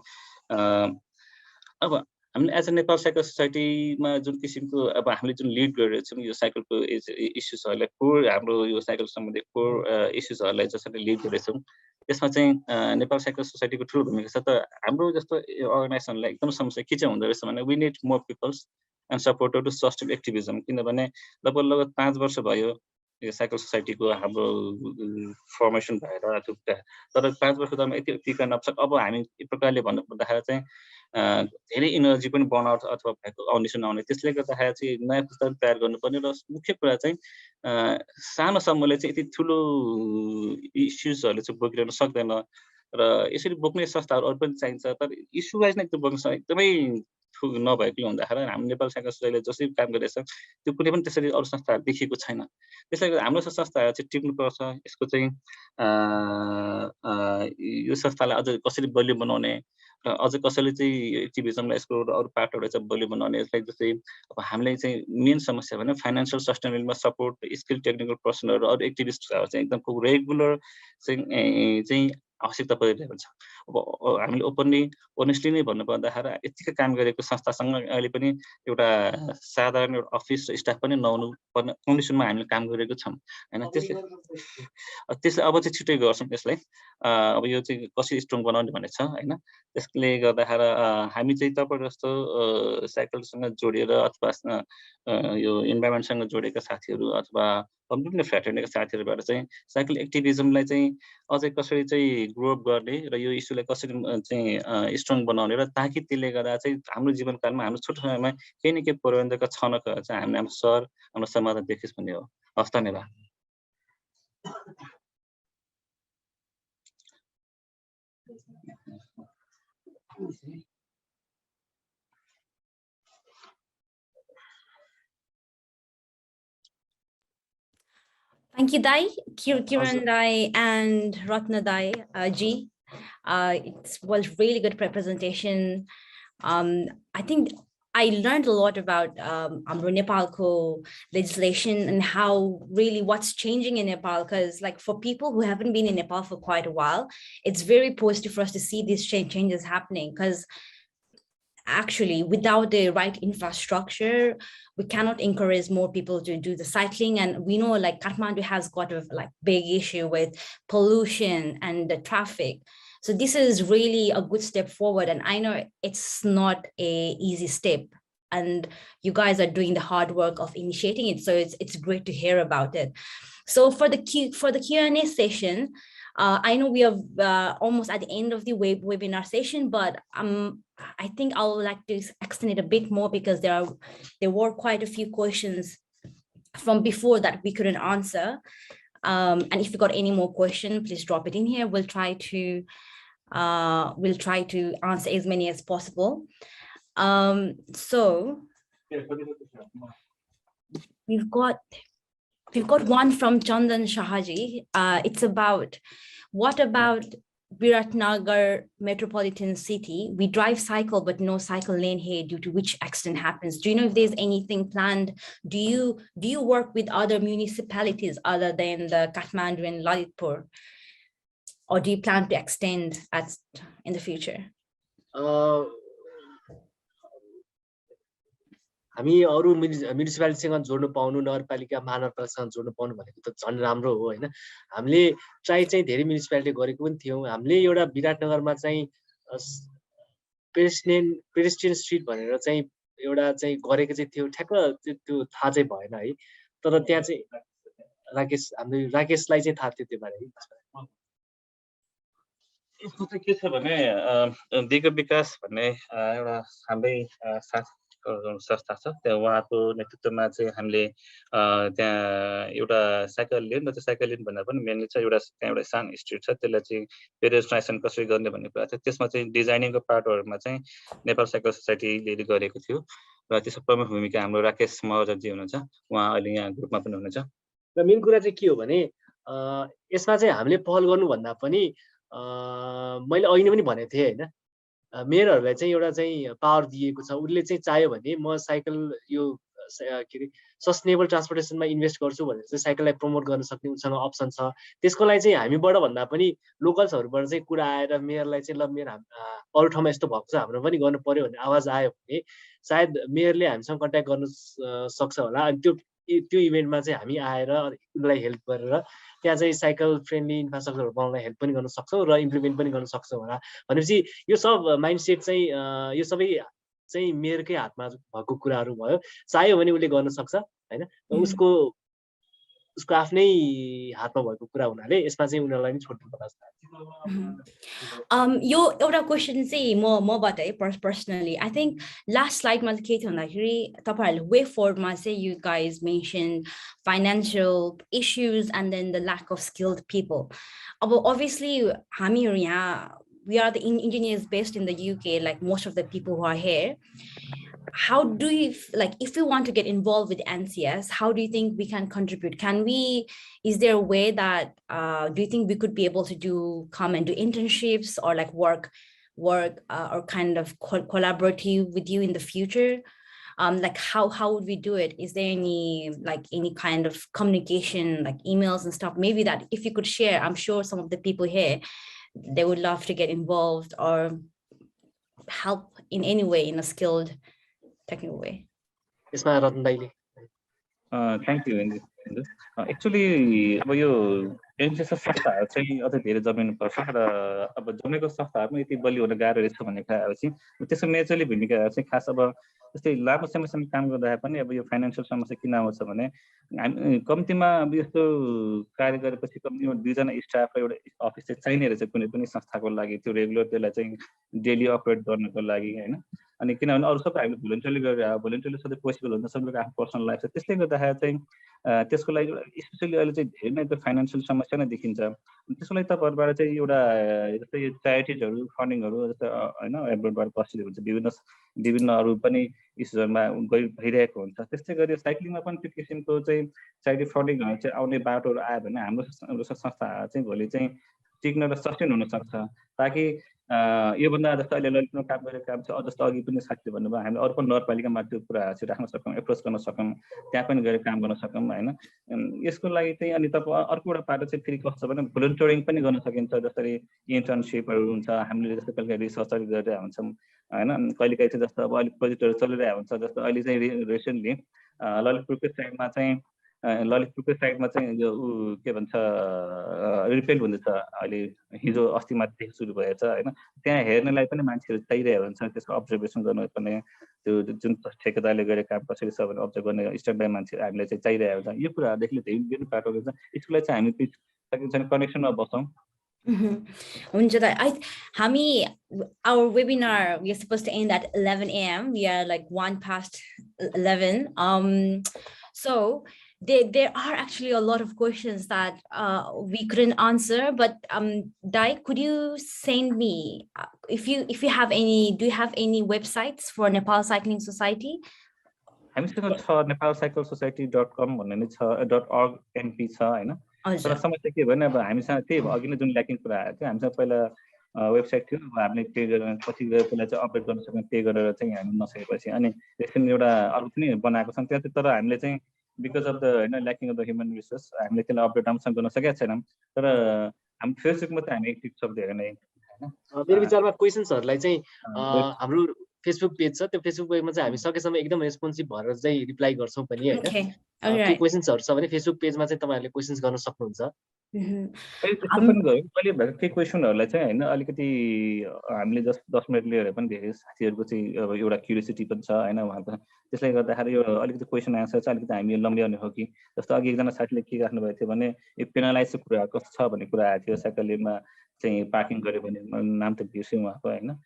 अब हामीले एज अ नेपाल साइकल सोसाइटीमा जुन किसिमको अब हामीले जुन लिड गरिरहेछौँ यो साइकलको इस्युजहरूलाई हाम्रो यो साइकल सम्बन्धी इस्युजहरूलाई जसरी लिड गरिरहेछौँ त्यसमा चाहिँ नेपाल साइकल सोसाइटीको ठुलो भूमिका छ। त हाम्रो जस्तो अर्गनाइजेसनलाई एकदम समस्या के चाहिँ हुँदो रहेछ भने we need more peoples and supporter to sustain activism. किनभने लगभग 5 वर्ष भयो यो साइकल सोसाइटीको हाम्रो फर्मेसन भएर तर 5 वर्ष त यति टिका नपुग्छ। अब हामी एक प्रकारले भन्नुपर्दाखेरि चाहिँ धेरै इनर्जी पनि बर्नआउट अथवा भएको कन्डिसन आउने, त्यसले गर्दाखेरि चाहिँ नयाँ पुस्ता तयार गर्नुपर्ने। र मुख्य कुरा चाहिँ सानो समूहले चाहिँ यति ठुलो इस्युजहरूले चाहिँ बोकिरहन सक्दैन र यसरी बोक्ने संस्थाहरू अरू पनि चाहिन्छ। तर इस्यु वाइज नै एकदम बोक्न एकदमै नभएकोले हुँदाखेरि हाम्रो नेपाल साइकल सोसाइटीले जसरी काम गरिरहेछ त्यो कुनै पनि त्यसरी अरू संस्थाहरू देखिएको छैन। त्यसले गर्दा हाम्रो संस्थाहरू चाहिँ टिक्नुपर्छ। यसको चाहिँ यो संस्थालाई अझ कसरी बलियो बनाउने र अझ कसैले चाहिँ एक्टिभिजमलाई यसको अरू पार्टहरू चाहिँ बलियो बनाउने। यसलाई जस्तै अब हामीले चाहिँ मेन समस्या भने फाइनेन्सियल सस्टेनेबलमा सपोर्ट, स्किल टेक्निकल पर्सनहरू अरू एक्टिभिस्टहरू चाहिँ एकदम रेगुलर चाहिँ आवश्यकता परिरहेको छ। अब हामीले ओपनली ओनेस्टली नै भन्नुपर्दाखेरि यतिकै काम गरेको संस्थासँग अहिले पनि एउटा साधारण एउटा अफिस र स्टाफ पनि नहुनु पर्ने कन्डिसनमा हामीले काम गरेको छौँ हैन। त्यसले अब चाहिँ छिटै गर्छौँ यसलाई। अब यो चाहिँ कसरी स्ट्रङ बनाउने भन्ने छ हैन। त्यसले गर्दाखेरि हामी चाहिँ तपाईँ जस्तो साइकलसँग जोडिएर अथवा यो इन्भाइरोमेन्टसँग जोडेका साथीहरू अथवा विभिन्न फ्रेटर्निटीका साथीहरूबाट चाहिँ साइकल एक्टिभिजमलाई चाहिँ अझै कसरी चाहिँ ग्रो अप गर्ने र यो इस्युलाई कसरी चाहिँ स्ट्रङ बनाउने र ताकि त्यसले गर्दा चाहिँ हाम्रो जीवनकालमा हाम्रो छोटो समयमा केही न केही परिवर्तनका छनकहरू चाहिँ हामीले हाम्रो सहर हाम्रो समाजमा देखियोस् भन्ने हो। हस्, धन्यवाद। Thank you, Dai, Kiran Dai, and Ratna Dai ji. It was really good representation. I think I learned a lot about Nepalco legislation and how really what's changing in Nepal. Because like for people who haven't been in Nepal for quite a while, it's very positive for us to see these changes happening. Because actually, without the right infrastructure, we cannot encourage more people to do the cycling. And we know like Kathmandu has got a like big issue with pollution and the traffic. So this is really a good step forward. And I know it's not an easy step. And you guys are doing the hard work of initiating it. So it's great to hear about it. So for the Q&A session, I know we are almost at the end of the webinar session, but I think I would like to extend it a bit more because there were quite a few questions from before that we couldn't answer. And if you got any more questions, please drop it in here. We'll try to answer as many as possible. So we've got one from Chandan Shahaji. It's about, what about Viratnagar metropolitan city? We drive cycle, but no cycle lane here, due to which accident happens. Do you know if there's anything planned? Do you work with other municipalities other than the Kathmandu and Lalitpur? Or do you plan to extend in the future? हामी अरु म्युनिसिपालिटीसँग जोड्नु पाउनु, नगरपालिका महानगरपालिकासँग जोड्नु पाउनु भनेको त झन् राम्रो हो हैन। हामीले ट्राई चाहिँ धेरै म्युनिसिपालिटी गरेको पनि थियौं। हामीले एउटा विराटनगरमा चाहिँ पेडेस्ट्रियन स्ट्रीट भनेर चाहिँ एउटा चाहिँ गरेको चाहिँ थियो, ठ्याक्क त्यो थाहा चाहिँ भएन है। तर त्यहाँ चाहिँ राकेशलाई चाहिँ थाहा थियो त्यो बारे। यसको चाहिँ के छ भने दिगो विकास भन्ने एउटा हाम्रै संस्था छ, त्यहाँ उहाँको नेतृत्वमा चाहिँ हामीले त्यहाँ एउटा साइकल लेन र त्यो साइकल लेन भन्दा पनि मेनली चाहिँ त्यहाँ एउटा सानो स्ट्रिट छ, त्यसलाई चाहिँ पेडेस्ट्राइजेसन कसरी गर्ने भन्ने कुरा छ। त्यसमा चाहिँ डिजाइनिङको पार्टहरुमा चाहिँ नेपाल साइकल सोसाइटीले गरेको थियो र त्यसको प्रमुख भूमिका हाम्रो राकेश महर्जनजी हुनुहुन्छ, उहाँ अहिले यहाँ ग्रुपमा पनि हुनुहुन्छ। र मेन कुरा चाहिँ के हो भने यसमा चाहिँ हामीले पहल गर्नु भन्दा पनि मैले अहिले पनि भनेको थिएँ हैन, मेयरहरुलाई चाहिँ एउटा चाहिँ पावर दिएको छ। उले चाहिँ चाह्यो भने म साइकल यो के रे सस्टेनेबल ट्रान्सपोर्टेसनमा इन्भेस्ट गर्छु भनेर चाहिँ साइकललाई प्रमोट गर्न सक्ने उसँग अप्सन छ। त्यसको लागि चाहिँ हामीबाट भन्दा पनि लोकल्सहरुबाट चाहिँ कुरा आएर मेयरलाई चाहिँ ल मेयर अरु ठाउँमा यस्तो भएको छ, हाम्रो पनि गर्नु पर्यो भन्ने आवाज आयो भने सायद मेयरले हामीसँग कन्ट्याक्ट गर्न सक्छ होला। अनि त्यो इभेन्टमा चाहिँ हामी आएर उलाई हेल्प गरेर त्यहाँ चाहिँ साइकल फ्रेन्डली इन्फ्रास्ट्रक्चर बनाउनलाई हेल्प पनि गर्न सक्छौं र इम्प्लिमेन्ट पनि गर्न सक्छौं होला। भनेपछि यो सब माइन्डसेट चाहिँ यो सबै चाहिँ मेयरकै हातमा भएको कुराहरु भयो। चाह्यो भने उले गर्न सक्छ हैन। उसको उसको आफ्नै हातमा भएको कुरा हुनाले यसमा चाहिँ उनीहरूलाई नि छोड्नु पर्छ जस्तो लाग्छ। यो एउटा क्वेसन चाहिँ मबाट है पर्सनली आई थिङ्क लास्ट स्लाइडमा चाहिँ के थियो भन्दाखेरि तपाईँहरूले वे फॉरवर्डमा चाहिँ you guys mention financial issues and then the lack of skilled people अब obviously हामीहरू यहाँ we are the engineers based in the UK, like most of the people who are here. How do you, like, if we want to get involved with NCS, how do you think we can contribute? Is there a way that, do you think we could be able to come and do internships or like work or kind of collaborative with you in the future? Like how would we do it? Is there any kind of communication, like emails and stuff? Maybe that if you could share, I'm sure some of the people here, they would love to get involved or help in any way, in a skilled technical way. यसमा रतन दाइले thank you actually अब यो एनसिएस संस्थाहरू चाहिँ अझै धेरै जमिनुपर्छ र अब जमेको संस्थाहरूमा यति बलियो हुन गाह्रो रहेछ भन्ने कुरा आएपछि त्यसको मेजरली भूमिका चाहिँ खास अब जस्तै लामो समयसम्म काम गर्दा पनि अब यो फाइनेन्सियल समस्या किन आउँछ भने हामी कम्तीमा अब यस्तो कार्य गरेपछि कम्तीमा 2 जना स्टाफ र एउटा अफिस चाहिँ चाहिने रहेछ कुनै पनि संस्थाको लागि त्यो रेगुलर त्यसलाई चाहिँ डेली अपरेट गर्नको लागि हैन अनि किनभने अरु सबै हामीले भोलन्टियरली गरेर भोलन्टियरली सबै पोसिबल हुन्छ सबैको आफ्नो पर्सनल लाइफ छ त्यसले गर्दाखेरि चाहिँ त्यसको लागि स्पेशली अहिले चाहिँ धेरै नै त्यो फाइनेन्शियल समस्या नै देखिन्छ त्यसको लागि तपाईहरुबाट चाहिँ एउटा जस्तै च्यारिटिजहरु फन्डिङहरु जस्तै हैन एब्रोडबाट पसिबल हुन्छ विभिन्न अरु पनि इस्युजहरुमा भइरहेको हुन्छ त्यस्तै गरी साइक्लिङमा पनि त्यो किसिमको चाहिँ च्यारिटी फन्डिङहरु चाहिँ आउने बाटोहरु आयो भने हाम्रो संस्था चाहिँ भोलि चाहिँ टिक्न र सस्टेन हुन सक्छ ताकि यो भन्दा जस्तो अहिले ललितमा काम गरेको काम छ जस्तो अघि पनि साथीले भन्नुभयो हामीले अरु पनि नगरपालिकामा त्यो कुराहरु चाहिँ राख्न सकौं एप्रोच गर्न सकौं त्यहाँ पनि गएर काम गर्न सकौं हैन यसको लागि चाहिँ अनि तपाईं अर्को एउटा पाटो चाहिँ फेरि कस्तो भने भोलन्टियरिङ पनि गर्न सकिन्छ जसरी इन्टर्नशिपहरु हुन्छ हामीले जस्तो कहिले रिसर्चहरु गरिरहेका हुन्छौं हैन कहिलेकाहीँ चाहिँ जस्तो अब अहिले प्रोजेक्टहरु चलिरहेको हुन्छ जस्तो अहिले चाहिँ रिसेन्टली ललितपुरको साइडमा चाहिँ यो के भन्छ रिपेल हुँदैछ अहिले हिजो अस्ति माथि सुरु भएछ हैन त्यहाँ हेर्नलाई पनि मान्छेहरु चाहिरहेको हुन्छ त्यसको अब्जर्भेसन गर्न पनि त्यो जुन ठेकेदारले गरेको काम कसरी छ भनेर अब्जर्भ गर्ने स्ट्यान्ड बाइ मान्छे हामीले चाहिँ चाहिरहेको हुन्छ यो कुराहरुदेखि धेरै पाटो छ यसको लागि चाहिँ हामी सकिन्छ कनेक्सनमा बसौं हुन्छ त हामी our webinar we are supposed to end at 11 a.m. we are like 1 past 11 so there are actually a lot of questions that we couldn't answer, but Dai, could you send me if you have any? Do you have any websites for Nepal Cycling Society? हामीसँग छ nepalcyclesociety.com भन्ने नै छ .org.np छ हैन तर समस्या के भने अब हामीसँग त्यही अघि नै जुन ल्याकिङ कुरा आयो थियो हामीसँग पहिला वेबसाइट थियो हामीले पे गरेर पछि गएर त्यसलाई चाहिँ अपडेट गर्न सक्यौं पे गरेर चाहिँ हामी नसकेपछि अनि त्यसैले एउटा अरु पनि बनाएको छौं त्यहाँ तर हामीले चाहिँ because of the lacking of the human resource हामीले त्यसलाई अपडेट राम्रोसँग गर्न सकेका छैनौं तर हामी फेसबुकमा त हामी एक्टिभ छौं धेरै नै हैन मेरो विचारमा क्वेशन्सहरुलाई चाहिँ हाम्रो फेसबुक पेज छ त्यो फेसबुक पेजमा चाहिँ हामी सकेसम्म एकदम रेस्पोन्सिभ भएर चाहिँ रिप्लाई गर्छौं पनि हैन त्यो क्वेशन्सहरु छ भने फेसबुक पेजमा चाहिँ तपाईहरुले क्वेशन्स गर्न सक्नुहुन्छ अहिले भएको के क्वेशनहरुलाई चाहिँ हैन अलिकति हामीले जस्ट 10 मिनेट लिएर पनि धेरै साथीहरुको चाहिँ अब एउटा क्युरियोसिटी पनि छ हैन उहाँको त्यसले गर्दाखेरि यो अलिकति क्वेशन आन्सर चाहिँ अलिकति हामी लम्ब्याउने हो कि जस्तो अघि एकजना साथीले के राख्नु भएको थियो भने यो पेनलाइज कुरा कस्तो छ भन्ने कुरा आएको थियो साइकल लेनमा चाहिँ पार्किङ गर्यो भने नाम त बिर्सेँ उहाँको हैन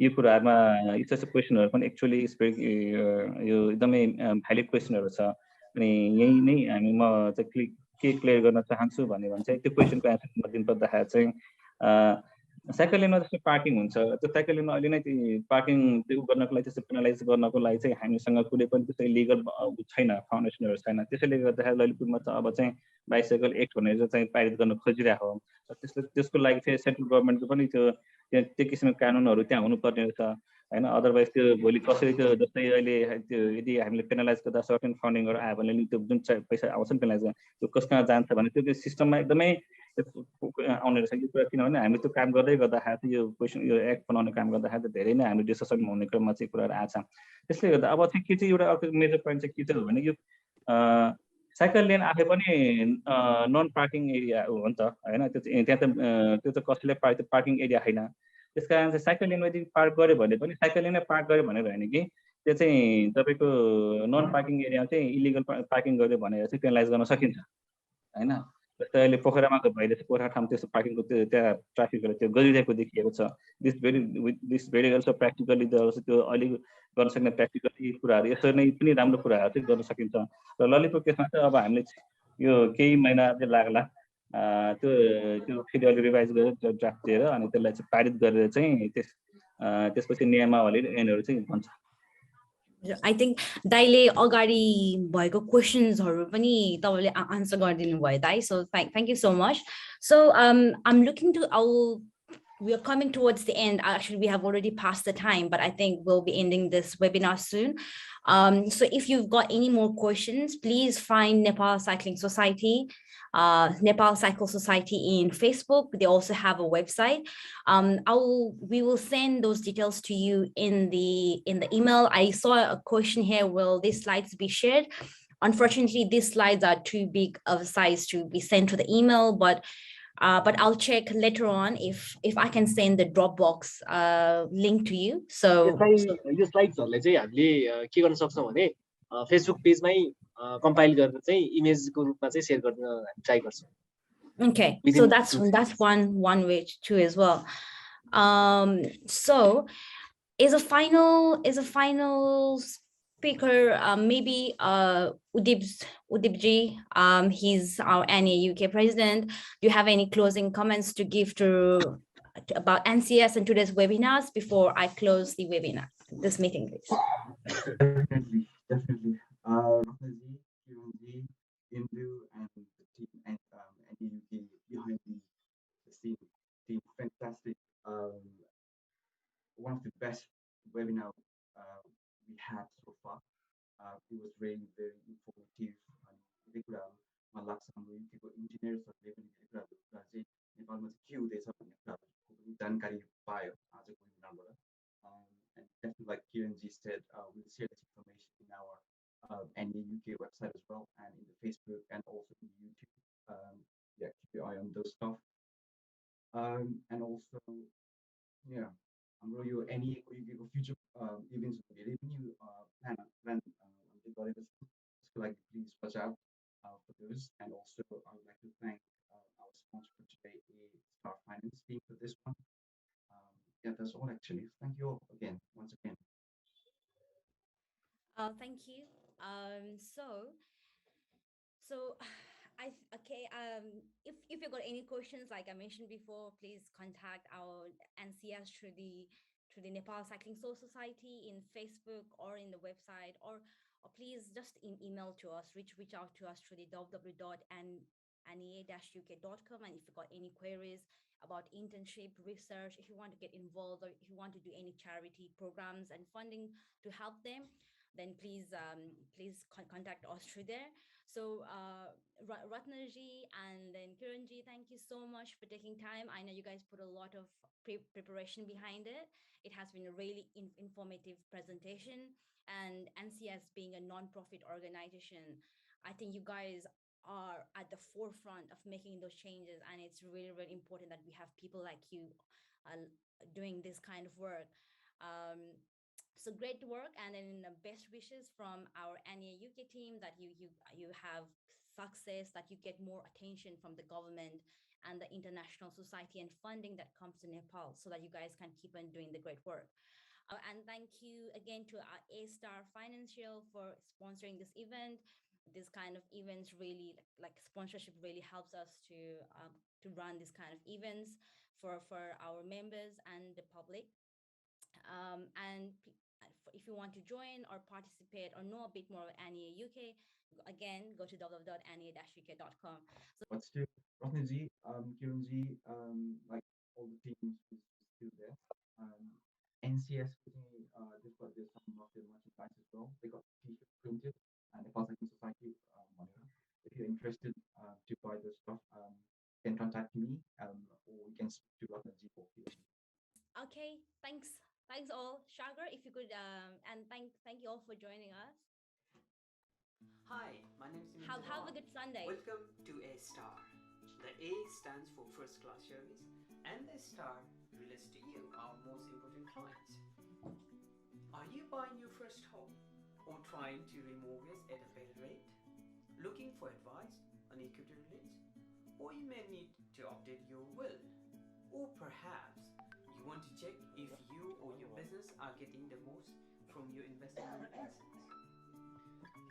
यो कुराहरुमा यस्तो क्वेशनहरु पनि एक्चुअली यो एकदमै भ्यालिड क्वेशनहरु छ अनि यही नै हामी म चाहिँ के क्लियर गर्न चाहन्छु भन्ने भन्छ त्यो क्वेशनको एन्सर दिन पर्दाखेरि चाहिँ साइकल लेनमा जस्तो पार्किङ हुन्छ त्यो साइकल लेनमा अहिले नै पार्किङ त्यो गर्नको लागि त्यसो पेनलाइज गर्नको लागि चाहिँ हामीसँग कुनै पनि त्यसै लिगल छैन फाउन्डेसनहरु छैन त्यसैले गर्दाखेरि ललितपुरमा त अब चाहिँ बाइसाइकल एक्ट भनेर चाहिँ पारित गर्न खोजिरहेको हो त्यसको लागि चाहिँ सेन्ट्रल गभर्नमेन्टको पनि त्यो किसिमको कानुनहरु त्यहाँ हुनुपर्ने छ हैन अदरवाइज त्यो भोलि कसरी त्यो जस्तै अहिले त्यो यदि हामीले पेनलाइज गर्दा सर्टेन फन्डिङहरु आयो भने त्यो जुन पैसा आउँछ नि पेनलाइज त्यो कसमा जान्छ भने त्यो सिस्टममा एकदमै आउने रहेछ यो कुरा किनभने हामी त्यो काम गर्दाखेरि यो क्वेशन यो एक्ट बनाउने काम गर्दाखेरि धेरै नै हामी डिस्कसन हुने क्रममा चाहिँ कुराहरु आछ त्यसले गर्दा अब चाहिँ के चाहिँ एउटा अर्को मेजर पोइन्ट चाहिँ के चाहिँ हो भने यो साइकल लेन आफै पनि नन पार्किङ एरिया हो नि त हैन त्यो त कसैले पार्किङ एरिया हैन त्यसकारण चाहिँ साइकल लेनमा यदि पार्क गर्यो भने पनि साइकल लेनमा पार्क गर्यो भनेर हैन कि त्यो चाहिँ तपाईँको नन पार्किङ एरिया चाहिँ इलिगल पार्किङ गर्यो भनेर चाहिँ पेनलाइज गर्न सकिन्छ हैन। जस्तै अहिले पोखरामा भइले पोखरा ठाउँ त्यस्तो पार्किङको त्यो त्यहाँ ट्राफिकहरू त्यो गरिरहेको देखिएको छ। दिस भेरी अल्सो प्र्याक्टिकली त्यो अहिले गर्न सक्ने प्र्याक्टिकली कुराहरू यसरी नै पनि राम्रो कुराहरू चाहिँ गर्न सकिन्छ। र ललितको केसमा चाहिँ अब हामीले यो केही महिना चाहिँ लाग्ला त्यो त्यो फेरि अहिले रिभाइज गरेर ड्राफ्ट दिएर अनि त्यसलाई चाहिँ पारित गरेर चाहिँ त्यसपछि नियमावली ऐनहरू चाहिँ हुन्छ। I think दाइले अगाडि भएको क्वेशन्सहरु पनि तपाईले आन्सर गरिदिनु भयो दाइ, so thank you so much. So I'm looking to we are coming towards the end. Actually, we have already passed the time, but I think we'll be ending this webinar soon. So if you've got any more questions, please find Nepal Cycling Society, Nepal Cycle Society in Facebook. They also have a website. We will send those details to you in the email. I saw a question here, will these slides be shared? Unfortunately, these slides are too big of a size to be sent to the email, but I'll check later on if I can send the Dropbox link to you. So यो स्लाइड्सहरुलाई चाहिँ हामीले के गर्न सक्छौं भने Facebook पेजमै compile गरेर चाहिँ इमेजको रूपमा चाहिँ शेयर गर्न हामी ट्राई गर्छौं. Okay, so that's one way too as well. So is a final speaker, maybe Udipji, he's our NA UK president. Do you have any closing comments to give to about NCS and today's webinars before I close the webinar, this meeting, please? Definitely. Rahmaji, Kiranji, Indu, and the team and NA UK behind the scene team, fantastic. One of the best webinar we had so far. It was really very informative and regular. लाग्छ हाम्रो युकेको इन्जिनियर्सहरूले पनि कुरा चाहिँ नेपालमा चाहिँ के हुँदैछ भन्ने कुराहरूको पनि जानकारी पायो आजको वेबिनारबाट. And definitely, like Kiranji said, we'll share this information in our NA UK website as well, and in the Facebook and also in YouTube. Yeah, keep your eye on those stuff. And also, yeah, हाम्रो यो NA UKको future events धेरै पनि plan गरेको छौँ. त्यसको लागि please watch out for those. And also, I would like to thank our sponsor for today, Star Finance team, for this one. Yeah, that's all actually. Thank you all again, once again. Thank you. If you've got any questions, like I mentioned before, please contact our NCS through the Nepal Cycling Society in Facebook or in the website, or please just email to us, reach out to us through the www.nea-uk.com. And if you've got any queries about internship, research, if you want to get involved, or if you want to do any charity programs and funding to help them, then please contact us through there. So Ratnaji and then Kiranji, thank you so much for taking time. I know you guys put a lot of preparation behind it. It has been a really informative presentation, and NCS being a non-profit organization, I think you guys are at the forefront of making those changes, and it's really, really important that we have people like you doing this kind of work. So great work, and then best wishes from our NA UK team, that you have success, that you get more attention from the government and the international society and funding that comes to Nepal, so that you guys can keep on doing the great work. And thank you again to our A-Star Financial for sponsoring this event. This kind of events really, like sponsorship, really helps us to run this kind of events for our members and the public. And if you want to join or participate or know a bit more about NEA UK, again, go to www.nea-uk.com. So but still, Ratnaji, Kiranji, like all the teams is still there. NCS, they've got some of their merchandise as well. They got t-shirts printed, and the Cycling Society monitor. If you're interested to buy this stuff, you can contact me, or you can speak to Ratnaji for Kiranji. Okay, thanks all. Shagar, if you could, and thank you all for joining us. Hi, my name is Have a good Sunday. Welcome to A-Star. The A stands for first class service, and the star relates to you, our most important clients. Are you buying your first home or trying to remortgage at a better rate? Looking for advice on equity release? Or you may need to update your will? Or perhaps you want to check if you or your business are getting the most from your investment assets.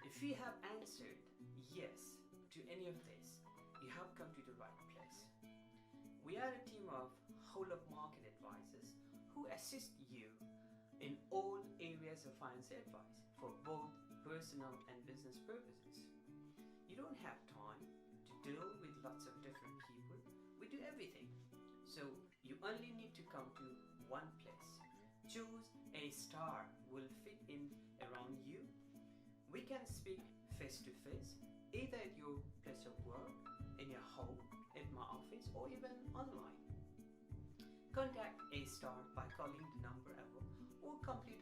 If you have answered yes to any of this, you have come to the right place. We are a team of whole-of-market advisors who assist you in all areas of financial advice for both personal and business purposes. You don't have time to deal with lots of different people. We do everything. So you only need to come to one place. Choose a star will fit in around you. We can speak face to face, either at your place of work, in your home, at my office, or even online. Contact A Star by calling the number above or complete